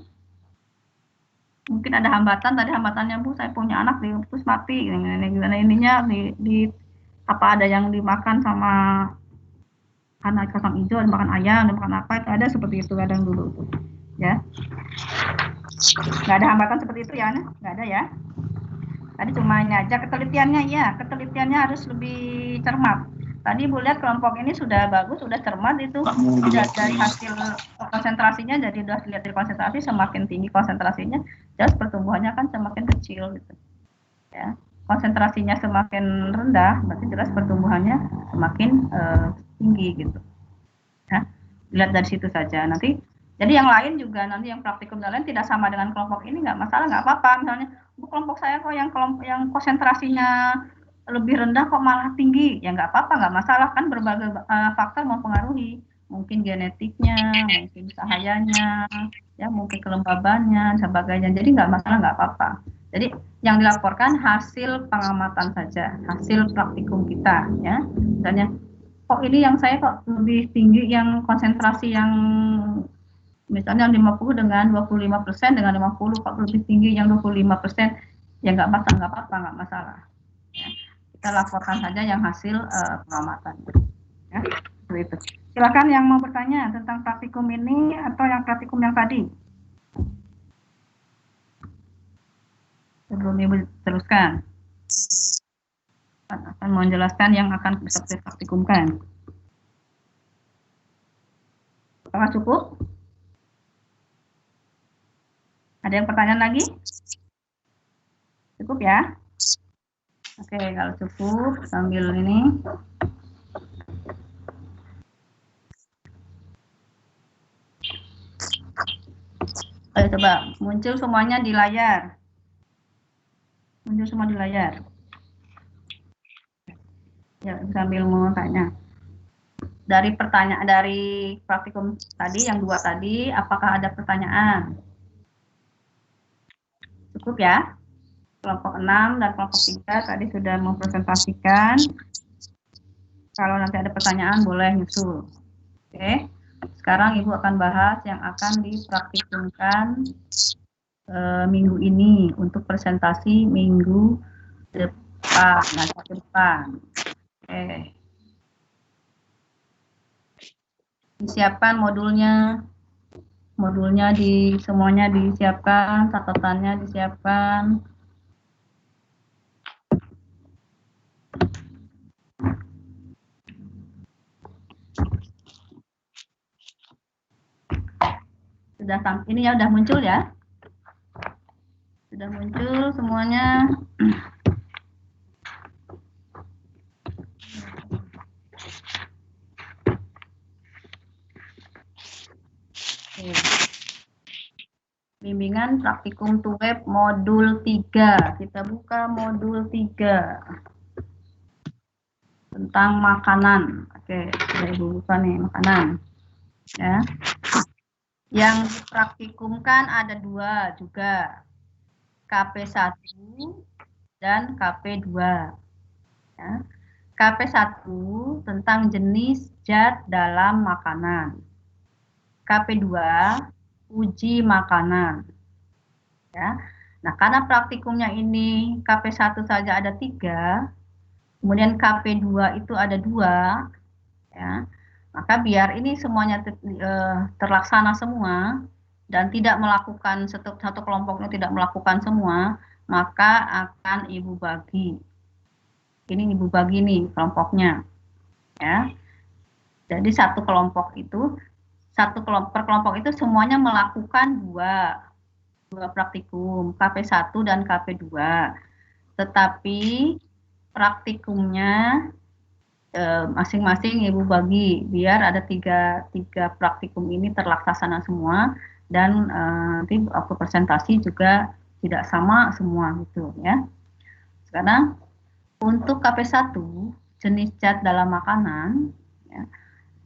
Mungkin ada hambatan tadi, hambatannya Bu, saya punya anak terus mati, gimana ininya di apa ada yang dimakan sama anak kacang hijau, makan ayam, makan apa, itu ada seperti itu kadang dulu itu ya. Nggak ada hambatan seperti itu ya, nggak ada ya. Tadi cuma aja ketelitiannya ya, ketelitiannya harus lebih cermat. Tadi Ibu lihat kelompok ini sudah bagus, sudah cermat itu. Dari hasil konsentrasinya, jadi sudah lihat dari konsentrasi, semakin tinggi konsentrasinya, jelas pertumbuhannya kan semakin kecil gitu. Ya. Konsentrasinya semakin rendah, berarti jelas pertumbuhannya semakin tinggi gitu. Ya. Lihat dari situ saja. Nanti, jadi yang lain juga nanti yang praktikum dan lain tidak sama dengan kelompok ini, nggak masalah, nggak apa-apa. Misalnya, kelompok saya kok yang konsentrasinya lebih rendah kok malah tinggi, ya nggak apa-apa, nggak masalah, kan berbagai faktor mempengaruhi, mungkin genetiknya, mungkin cahayanya, ya mungkin kelembabannya, sebagainya, jadi nggak masalah, nggak apa-apa. Jadi yang dilaporkan hasil pengamatan saja, hasil praktikum kita, ya. Misalnya, kok ini yang saya kok lebih tinggi, yang konsentrasi yang misalnya 50 dengan 25%, dengan 50 kok lebih tinggi yang 25%, ya nggak masalah, nggak apa-apa, nggak masalah. Ya. Kita laporkan saja yang hasil pengamatan. Ya, itu. Silakan yang mau bertanya tentang praktikum ini atau yang praktikum yang tadi. Sebelum Ibu teruskan, akan menjelaskan yang akan bisa dipraktikumkan. Apakah cukup? Ada yang pertanyaan lagi? Cukup ya? Oke, kalau cukup, sambil ini. Ayo coba, muncul semuanya di layar. Muncul semua di layar. Ya, sambil mau tanya. Dari pertanyaan, dari praktikum tadi, yang 2 tadi, apakah ada pertanyaan? Cukup ya? Kelompok 6 dan kelompok 3 tadi sudah mempresentasikan. Kalau nanti ada pertanyaan boleh nyusul. Oke. Sekarang Ibu akan bahas yang akan dipraktikumkan minggu ini untuk presentasi minggu depan, nanti depan. Oke. Disiapkan modulnya. Modulnya semuanya disiapkan, catatannya disiapkan. Ini ya udah muncul ya. Sudah muncul semuanya. Oke. Bimbingan praktikum TUWEB modul 3. Kita buka modul 3. Tentang makanan. Oke, saya buka nih makanan. Ya. Yang dipraktikumkan ada 2 juga, KP1 dan KP2. Ya. KP1 tentang jenis zat dalam makanan. KP2 uji makanan. Ya. Nah, karena praktikumnya ini KP1 saja ada 3, kemudian KP2 itu ada 2, ya. Maka biar ini semuanya terlaksana semua dan tidak melakukan satu kelompoknya tidak melakukan semua, maka akan Ibu bagi. Ini Ibu bagi nih kelompoknya, ya. Jadi satu kelompok itu per kelompok itu semuanya melakukan dua praktikum, KP1 dan KP2. Tetapi praktikumnya masing-masing Ibu bagi biar ada tiga praktikum ini terlaksana semua dan nanti waktu presentasi juga tidak sama semua gitu ya. Sekarang untuk KP1 jenis zat dalam makanan ya,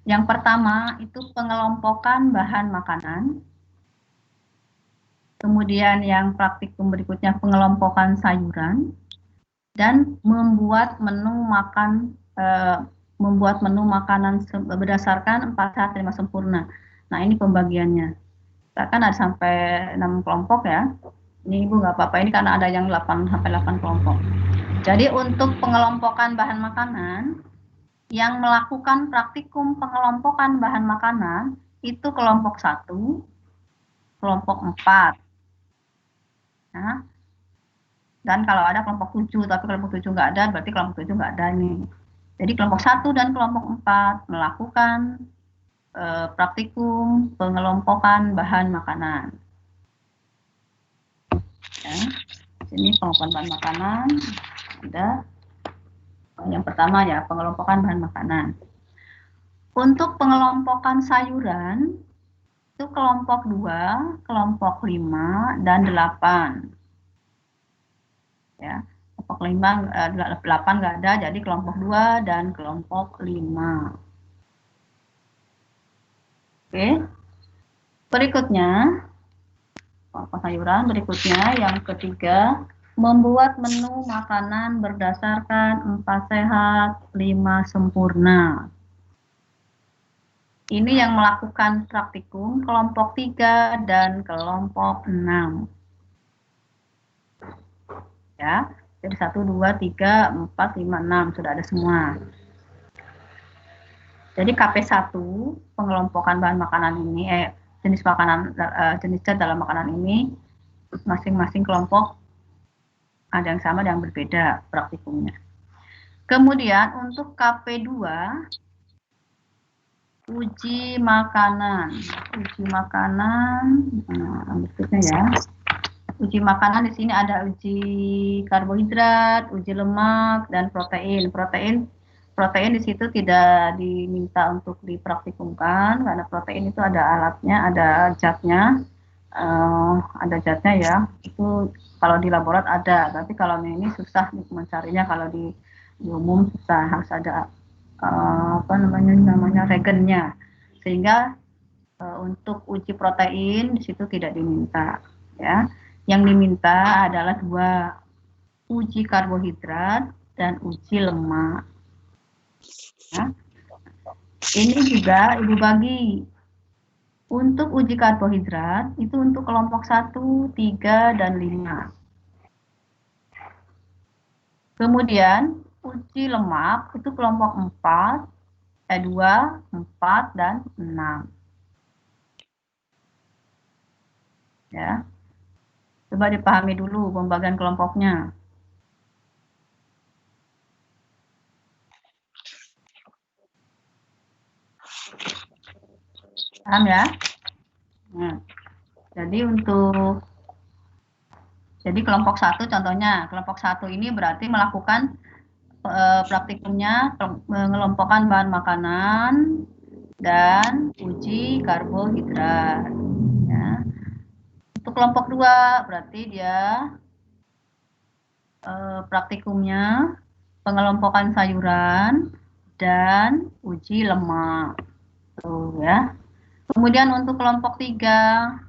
yang pertama itu pengelompokan bahan makanan, kemudian yang praktikum berikutnya pengelompokan sayuran dan membuat menu makanan berdasarkan 4 sehat 5 sempurna. Nah, ini pembagiannya. Kita kan ada sampai 6 kelompok ya. Ini Ibu nggak apa-apa, ini karena ada yang 8 kelompok. Jadi untuk pengelompokan bahan makanan, yang melakukan praktikum pengelompokan bahan makanan itu kelompok 1, kelompok 4. Nah, dan kalau ada kelompok 7, tapi kelompok 7 nggak ada, berarti kelompok 7 nggak ada nih. Jadi kelompok 1 dan kelompok 4 melakukan praktikum pengelompokan bahan makanan. Ya, sini pengelompokan bahan makanan ada. Yang pertama ya, pengelompokan bahan makanan. Untuk pengelompokan sayuran, itu kelompok 2, kelompok 5, dan 8. Ya, kelompok 5, 8 nggak ada, jadi kelompok 2 dan kelompok 5. Oke. Berikutnya, kelompok sayuran, berikutnya yang ketiga, membuat menu makanan berdasarkan 4 sehat, 5 sempurna. Ini yang melakukan praktikum kelompok 3 dan kelompok 6. Ya, jadi 1, 2, 3, 4, 5, 6 sudah ada semua. Jadi KP1 pengelompokan bahan makanan ini, jenis makanan, jenis zat dalam makanan ini, masing-masing kelompok ada yang sama dan berbeda praktikumnya. Kemudian untuk KP2 uji makanan, berikutnya ya. Uji makanan di sini ada uji karbohidrat, uji lemak, dan protein. Protein di situ tidak diminta untuk dipraktikumkan karena protein itu ada alatnya, ada zatnya, ya. Itu kalau di laborat ada, tapi kalau ini susah mencarinya, kalau di umum susah, harus ada namanya regennya, sehingga untuk uji protein di situ tidak diminta, ya. Yang diminta adalah 2, uji karbohidrat dan uji lemak. Ya. Ini juga Ibu bagi untuk uji karbohidrat itu untuk kelompok 1, 3, dan 5. Kemudian uji lemak itu kelompok 2, 4, dan 6. Ya. Coba dipahami dulu pembagian kelompoknya. Paham ya? Nah, jadi kelompok 1 contohnya, kelompok 1 ini berarti melakukan praktikumnya mengelompokkan bahan makanan dan uji karbohidrat. Ya. Untuk kelompok 2 berarti dia praktikumnya pengelompokan sayuran dan uji lemak. Tuh ya. Kemudian untuk kelompok 3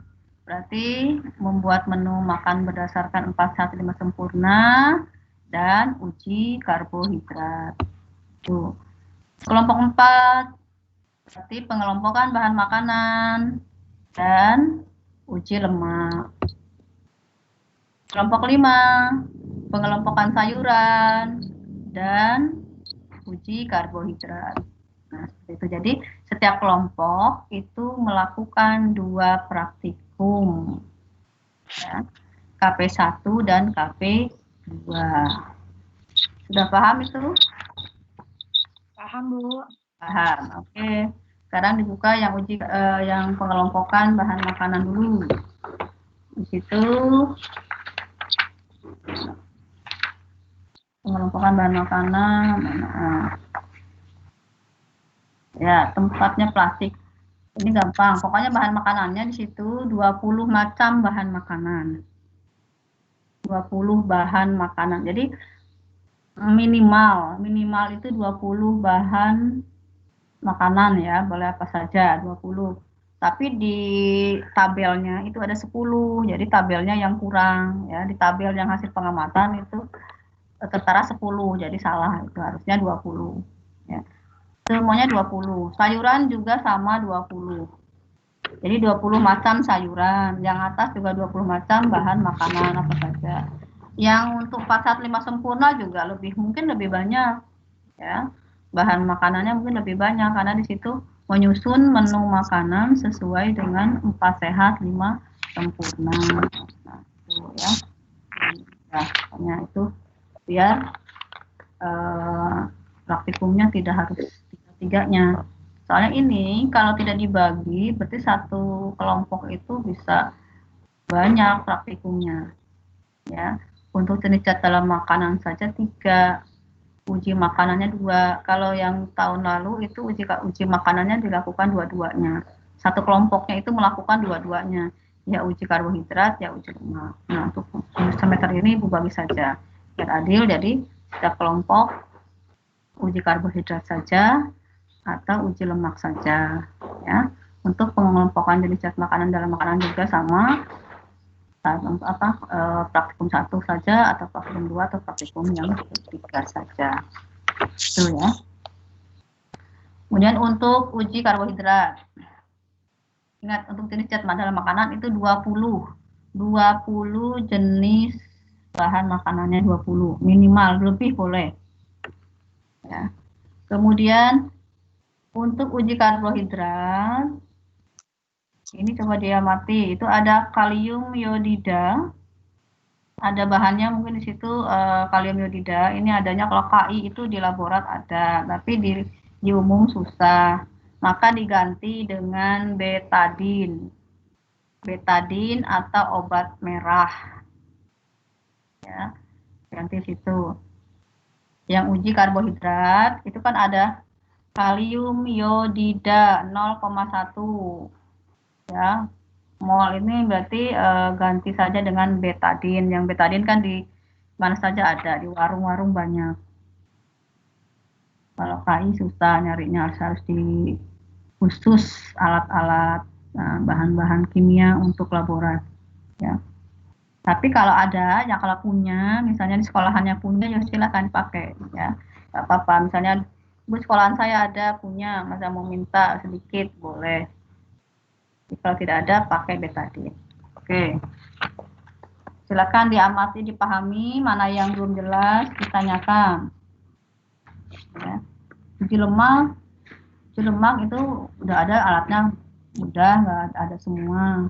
berarti membuat menu makan berdasarkan 4 sehat 5 sempurna dan uji karbohidrat. Tuh. Kelompok 4 berarti pengelompokan bahan makanan dan uji lemak. Kelompok 5 pengelompokan sayuran dan uji karbohidrat. Nah, seperti itu. Jadi setiap kelompok itu melakukan 2 praktikum. Ya. KP1 dan KP2. Sudah paham itu? Paham, Bu. Paham. Oke. Sekarang dibuka yang uji yang pengelompokan bahan makanan dulu. Di situ pengelompokan bahan makanan. Ya, tempatnya plastik. Ini gampang. Pokoknya bahan makanannya di situ 20 macam bahan makanan. 20 bahan makanan. Jadi minimal itu 20 bahan makanan ya, boleh apa saja 20. Tapi di tabelnya itu ada 10. Jadi tabelnya yang kurang ya. Di tabel yang hasil pengamatan itu tertera 10. Jadi salah, itu harusnya 20 ya. Semuanya 20. Sayuran juga sama 20. Jadi 20 macam sayuran. Yang atas juga 20 macam bahan makanan apa saja. Yang untuk 4 sehat 5 sempurna juga mungkin lebih banyak ya. Bahan makanannya mungkin lebih banyak karena di situ menyusun menu makanan sesuai dengan 4 sehat 5 sempurna. Nah, itu ya. Nah, itu biar praktikumnya tidak harus tiga-tiganya. Soalnya ini kalau tidak dibagi, berarti satu kelompok itu bisa banyak praktikumnya. Ya, untuk jenis zat dalam makanan saja 3, uji makanannya 2. Kalau yang tahun lalu itu uji makanannya dilakukan dua-duanya. Satu kelompoknya itu melakukan dua-duanya, ya uji karbohidrat, ya uji lemak. Nah, untuk semester ini Ibu bagi saja biar adil, jadi setiap kelompok uji karbohidrat saja atau uji lemak saja, ya. Untuk pengelompokan jenis zat makanan dalam makanan juga sama, praktikum 1 saja atau praktikum 2 atau praktikum yang 3 saja. Itu ya. Kemudian untuk uji karbohidrat. Ingat, untuk jenis zat dalam makanan itu 20 jenis bahan makanannya 20, minimal, lebih boleh. Ya. Kemudian untuk uji karbohidrat ini coba diamati, itu ada kalium iodida, ada bahannya mungkin di situ kalium iodida. Ini adanya kalau KI itu di laborat ada, tapi di umum susah. Maka diganti dengan betadin atau obat merah. Ya, ganti situ. Yang uji karbohidrat itu kan ada kalium iodida 0,1. Ya, mol ini berarti ganti saja dengan betadin. Yang betadin kan di mana saja ada, di warung-warung banyak. Kalau KI susah nyarinya, harus di khusus alat-alat bahan-bahan kimia untuk laborat. Ya. Tapi kalau ada, ya kalau punya, misalnya di sekolahannya punya, ya silakan pakai. Ya, nggak apa-apa. Misalnya, Bu, sekolahan saya ada punya, masa mau minta sedikit boleh. Kalau tidak ada, pakai betadin. Oke. Silakan diamati, dipahami, mana yang belum jelas, ditanyakan. Ya. Uji lemak itu udah ada alatnya, udah nggak ada semua.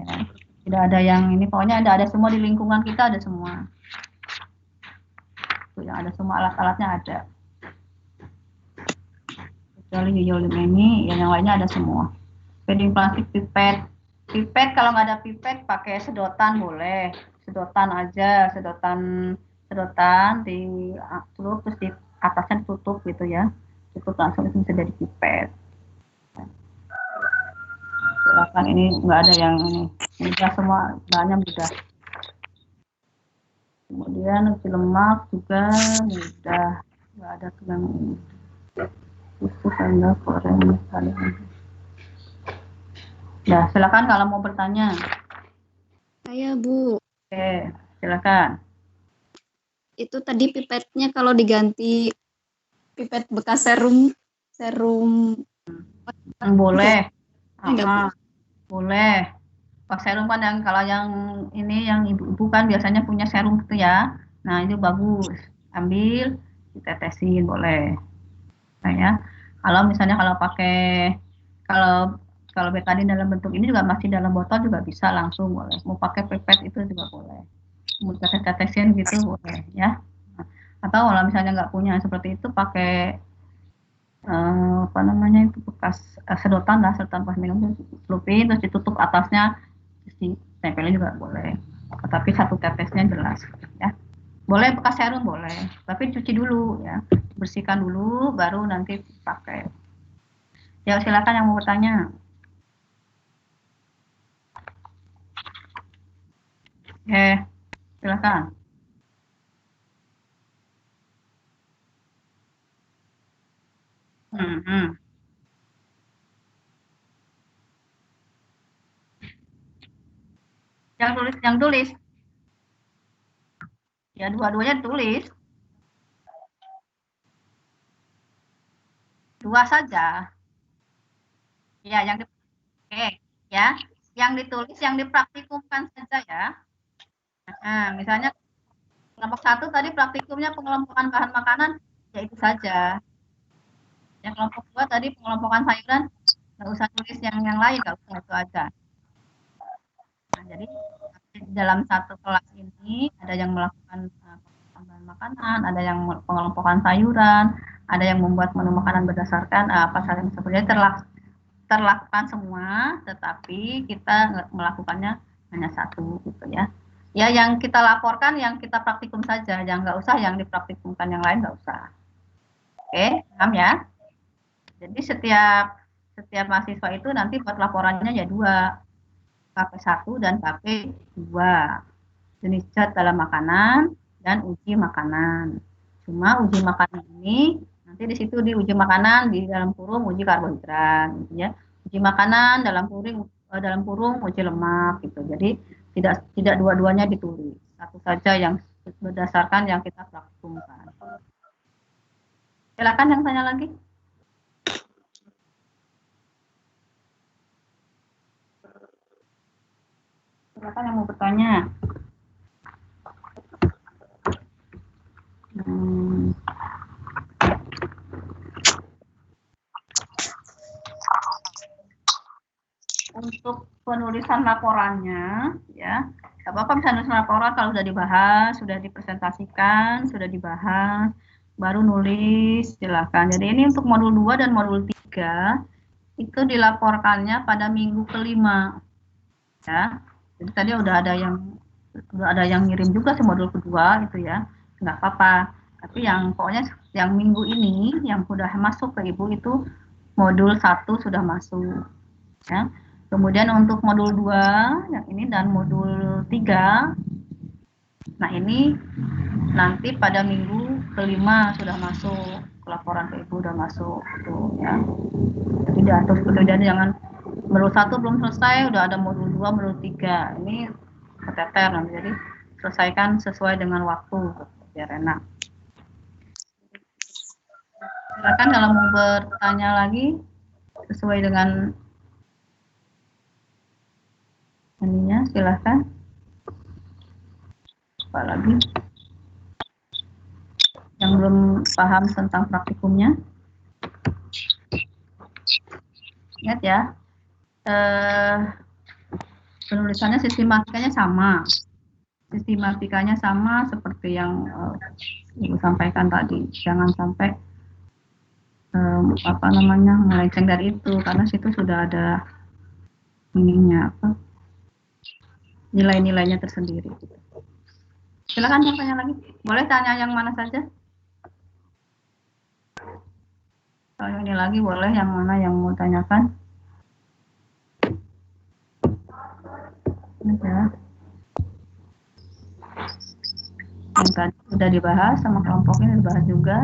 Ya. Tidak ada yang ini, pokoknya ada semua di lingkungan kita, ada semua. Tuh, yang ada semua alat-alatnya ada. Kecuali hijaulim ini, yang lainnya ada semua. Feeding plastik, pipet kalau nggak ada pipet pakai sedotan boleh, sedotan aja, sedotan di tutup, terus di atasnya ditutup gitu ya, tutup langsung itu bisa jadi pipet. Silakan, ini nggak ada yang ini, mudah semua, bahannya mudah. Kemudian uji lemak juga mudah, nggak ada yang khusus Anda koreng misalnya. Ya, silakan kalau mau bertanya. Saya, Bu. Oke, silakan. Itu tadi pipetnya kalau diganti pipet bekas serum boleh. Boleh. Pas serum kan yang kalau yang ini yang ibu-ibu kan biasanya punya serum gitu ya. Nah, itu bagus. Ambil, ditetesin boleh. Nah, ya. Kalau misalnya kalau pakai kalau betadin dalam bentuk ini juga masih dalam botol juga bisa langsung boleh. Mau pakai pipet itu juga boleh. Mau tetesin gitu boleh ya. Atau kalau misalnya nggak punya seperti itu pakai apa namanya itu bekas sedotan lah, sedotan pas minum celupin terus ditutup atasnya, terus ditempelin juga boleh. Tapi satu tetesnya jelas ya. Boleh bekas serum boleh, tapi cuci dulu ya, bersihkan dulu baru nanti pakai. Ya silakan yang mau bertanya. Silakan. Yang tulis. Ya dua-duanya tulis. Dua saja. Ya, ya. Yang ditulis, yang dipraktikumkan saja ya. Nah, misalnya kelompok 1 tadi praktikumnya pengelompokan bahan makanan, ya itu saja. Yang kelompok 2 tadi pengelompokan sayuran, nggak usah tulis yang lain, nggak usah, itu aja. Nah, jadi dalam satu kelas ini ada yang melakukan pengembangan makanan, ada yang pengelompokan sayuran, ada yang membuat menu makanan berdasarkan pasal yang sebenarnya terlakukan semua, tetapi kita melakukannya hanya satu gitu ya. Ya yang kita laporkan, yang kita praktikum saja, yang nggak usah yang dipraktikumkan yang lain nggak usah. Oke, paham ya? Jadi setiap mahasiswa itu nanti buat laporannya ya 2, KP1 dan KP2. Jenis zat dalam makanan dan uji makanan. Cuma uji makanan ini nanti di situ di uji makanan di dalam kurung uji karbohidrat gitu ya. Uji makanan dalam kurung uji lemak gitu. Jadi tidak dua-duanya ditulis. Satu saja yang berdasarkan yang kita praktikumkan. Silakan yang tanya lagi. Silakan yang mau bertanya. Untuk penulisan laporannya, ya, nggak apa-apa bisa nulis laporan kalau sudah dibahas, sudah dipresentasikan, sudah dibahas, baru nulis, silakan. Jadi ini untuk modul 2 dan modul 3 itu dilaporkannya pada minggu kelima, ya. Jadi tadi udah ada yang ngirim juga sih modul kedua itu ya, nggak apa-apa. Tapi yang pokoknya yang minggu ini yang sudah masuk ke Ibu itu modul 1 sudah masuk, ya. Kemudian untuk modul 2 yang ini dan modul 3, nah ini nanti pada minggu kelima sudah masuk, laporan ke Ibu sudah masuk tuh ya. Jadi diatur seperti itu, jangan modul 1 belum selesai udah ada modul 2, modul 3. Ini keteter nanti, jadi selesaikan sesuai dengan waktu biar enak. Silakan kalau mau bertanya lagi sesuai dengan ininya, silahkan. Apa lagi yang belum paham tentang praktikumnya? Ingat ya, penulisannya sistematikanya sama. Sistematikanya sama seperti yang Ibu sampaikan tadi. Jangan sampai melenceng dari itu, karena situ sudah ada ininya nilai-nilainya tersendiri. Silakan yang tanya lagi. Boleh tanya yang mana saja? Kalau ini lagi boleh yang mana yang mau tanyakan? Ya. Yang tadi sudah dibahas sama kelompok ini, dibahas juga.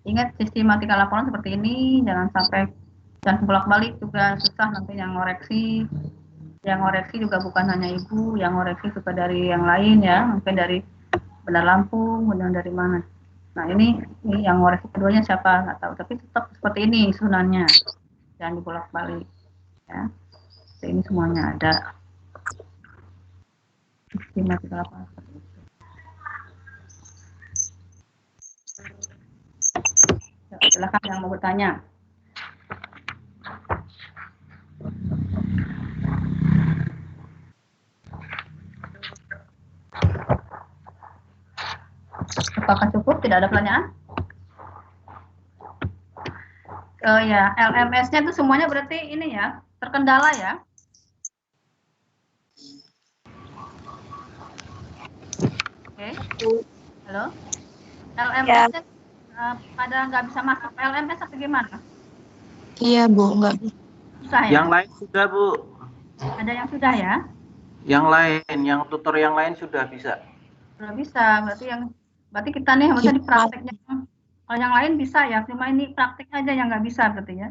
Ingat sistematika laporan seperti ini, jangan bolak-balik juga susah nanti yang ngoreksi. Yang ngoreksi juga bukan hanya Ibu, yang ngoreksi juga dari yang lain ya, mungkin dari Bandar Lampung, kemudian dari mana. Nah ini yang ngoreksi keduanya siapa nggak tahu, tapi tetap seperti ini sunannya, jangan dibolak-balik ya. Jadi ini semuanya ada. Sistematika laporan seperti itu. Silakan yang mau bertanya. Apakah cukup? Tidak ada pertanyaan? Ya, LMS-nya itu semuanya berarti ini ya, terkendala ya. Oke. Halo? LMS-nya pada nggak bisa masuk LMS atau gimana? Iya, Bu, nggak bisa. Susah ya? Yang lain sudah, Bu. Ada yang sudah ya? Yang lain, yang tutor yang lain sudah bisa. Sudah bisa, berarti kita nih maksudnya di prakteknya. Kalau yang lain bisa ya, cuma ini praktek aja yang nggak bisa berarti ya.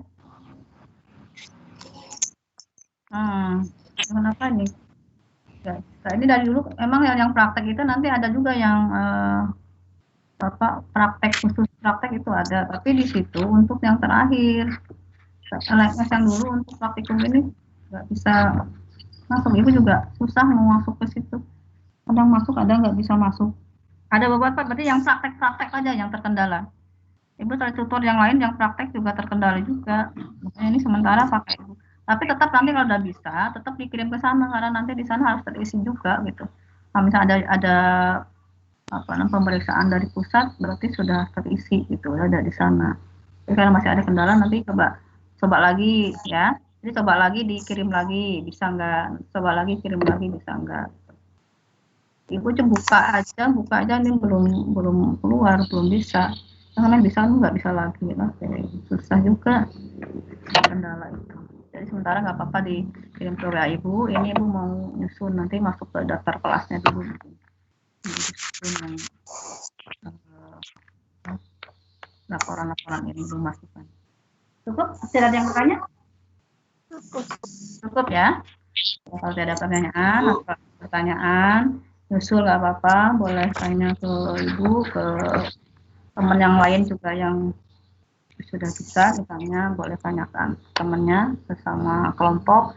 Kenapa nih? Ya, ini dari dulu emang yang praktek itu nanti ada juga yang praktek khusus praktek itu ada, tapi di situ untuk yang terakhir LMS yang dulu untuk praktikum ini nggak bisa masuk. Ibu juga susah mau masuk ke situ, kadang masuk ada nggak bisa masuk. Ada beberapa berarti yang praktek aja yang terkendala. Ibu cari tutor yang lain yang praktek juga terkendala juga. Makanya ini sementara pakai Ibu. Tapi tetap nanti kalau udah bisa, tetap dikirim ke sana karena nanti di sana harus terisi juga gitu. Nah, misalnya ada pemeriksaan dari pusat berarti sudah terisi gitu ya dari sana. Jadi kalau masih ada kendala nanti coba lagi ya. Jadi coba lagi dikirim lagi bisa nggak? Coba lagi kirim lagi bisa nggak? Ibu buka aja ini belum keluar, belum bisa. Karena bisa nggak bisa lagi lah, susah juga kendala itu. Jadi sementara nggak apa-apa dikirim ke WA Ibu. Ini Ibu mau nyusun nanti masuk ke daftar kelasnya dulu. Yang laporan-laporan ini belum masukkan. Cukup? Tidak ada yang bertanya? Cukup ya. Kalau tidak ada pertanyaan, nyusul nggak apa-apa, boleh tanya ke Ibu, ke teman yang lain juga yang sudah bisa, misalnya boleh tanyakan temannya sesama kelompok.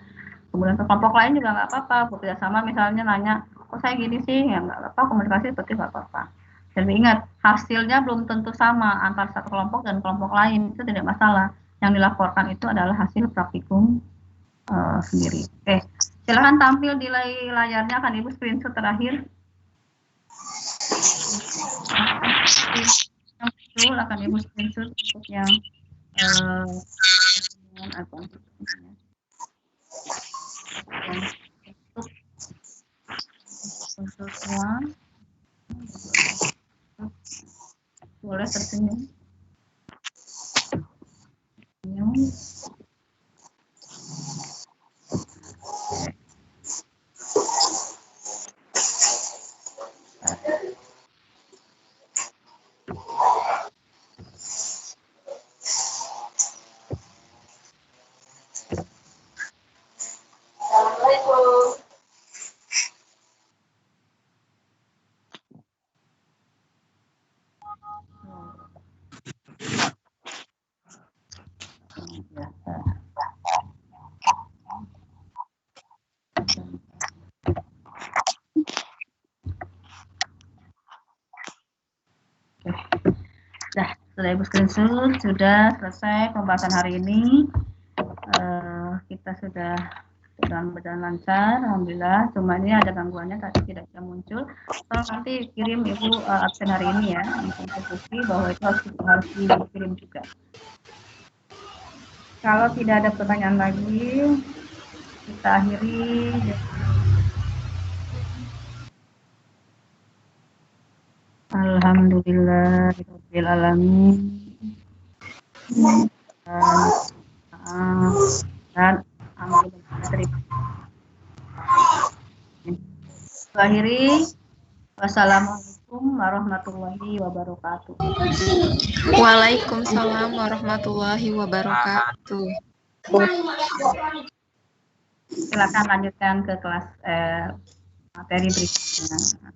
Kemudian ke kelompok lain juga nggak apa-apa, bekerja sama misalnya nanya, kok saya gini sih, ya nggak apa-apa, komunikasi seperti nggak apa-apa. Dan ingat, hasilnya belum tentu sama antara satu kelompok dan kelompok lain, itu tidak masalah. Yang dilaporkan itu adalah hasil praktikum sendiri. Oke, silahkan tampil di layarnya, akan Ibu screenshot terakhir. Yang betul akan Ibu screenshot untuk yang untuk semua boleh tersenyum. Sudah Ibu screenshot, sudah selesai pembahasan hari ini. Kita sudah berjalan lancar, alhamdulillah. Cuma ini ada gangguannya tadi tidak bisa muncul. Tolong nanti kirim Ibu absen hari ini ya, untuk bukti bahwa itu harus dikirim juga. Kalau tidak ada pertanyaan lagi, kita akhiri. Alhamdulillahirabbil alamin. Dan terima. Akhiri. Wassalamualaikum warahmatullahi wabarakatuh. Waalaikumsalam warahmatullahi wabarakatuh. Silakan lanjutkan ke kelas materi berikutnya.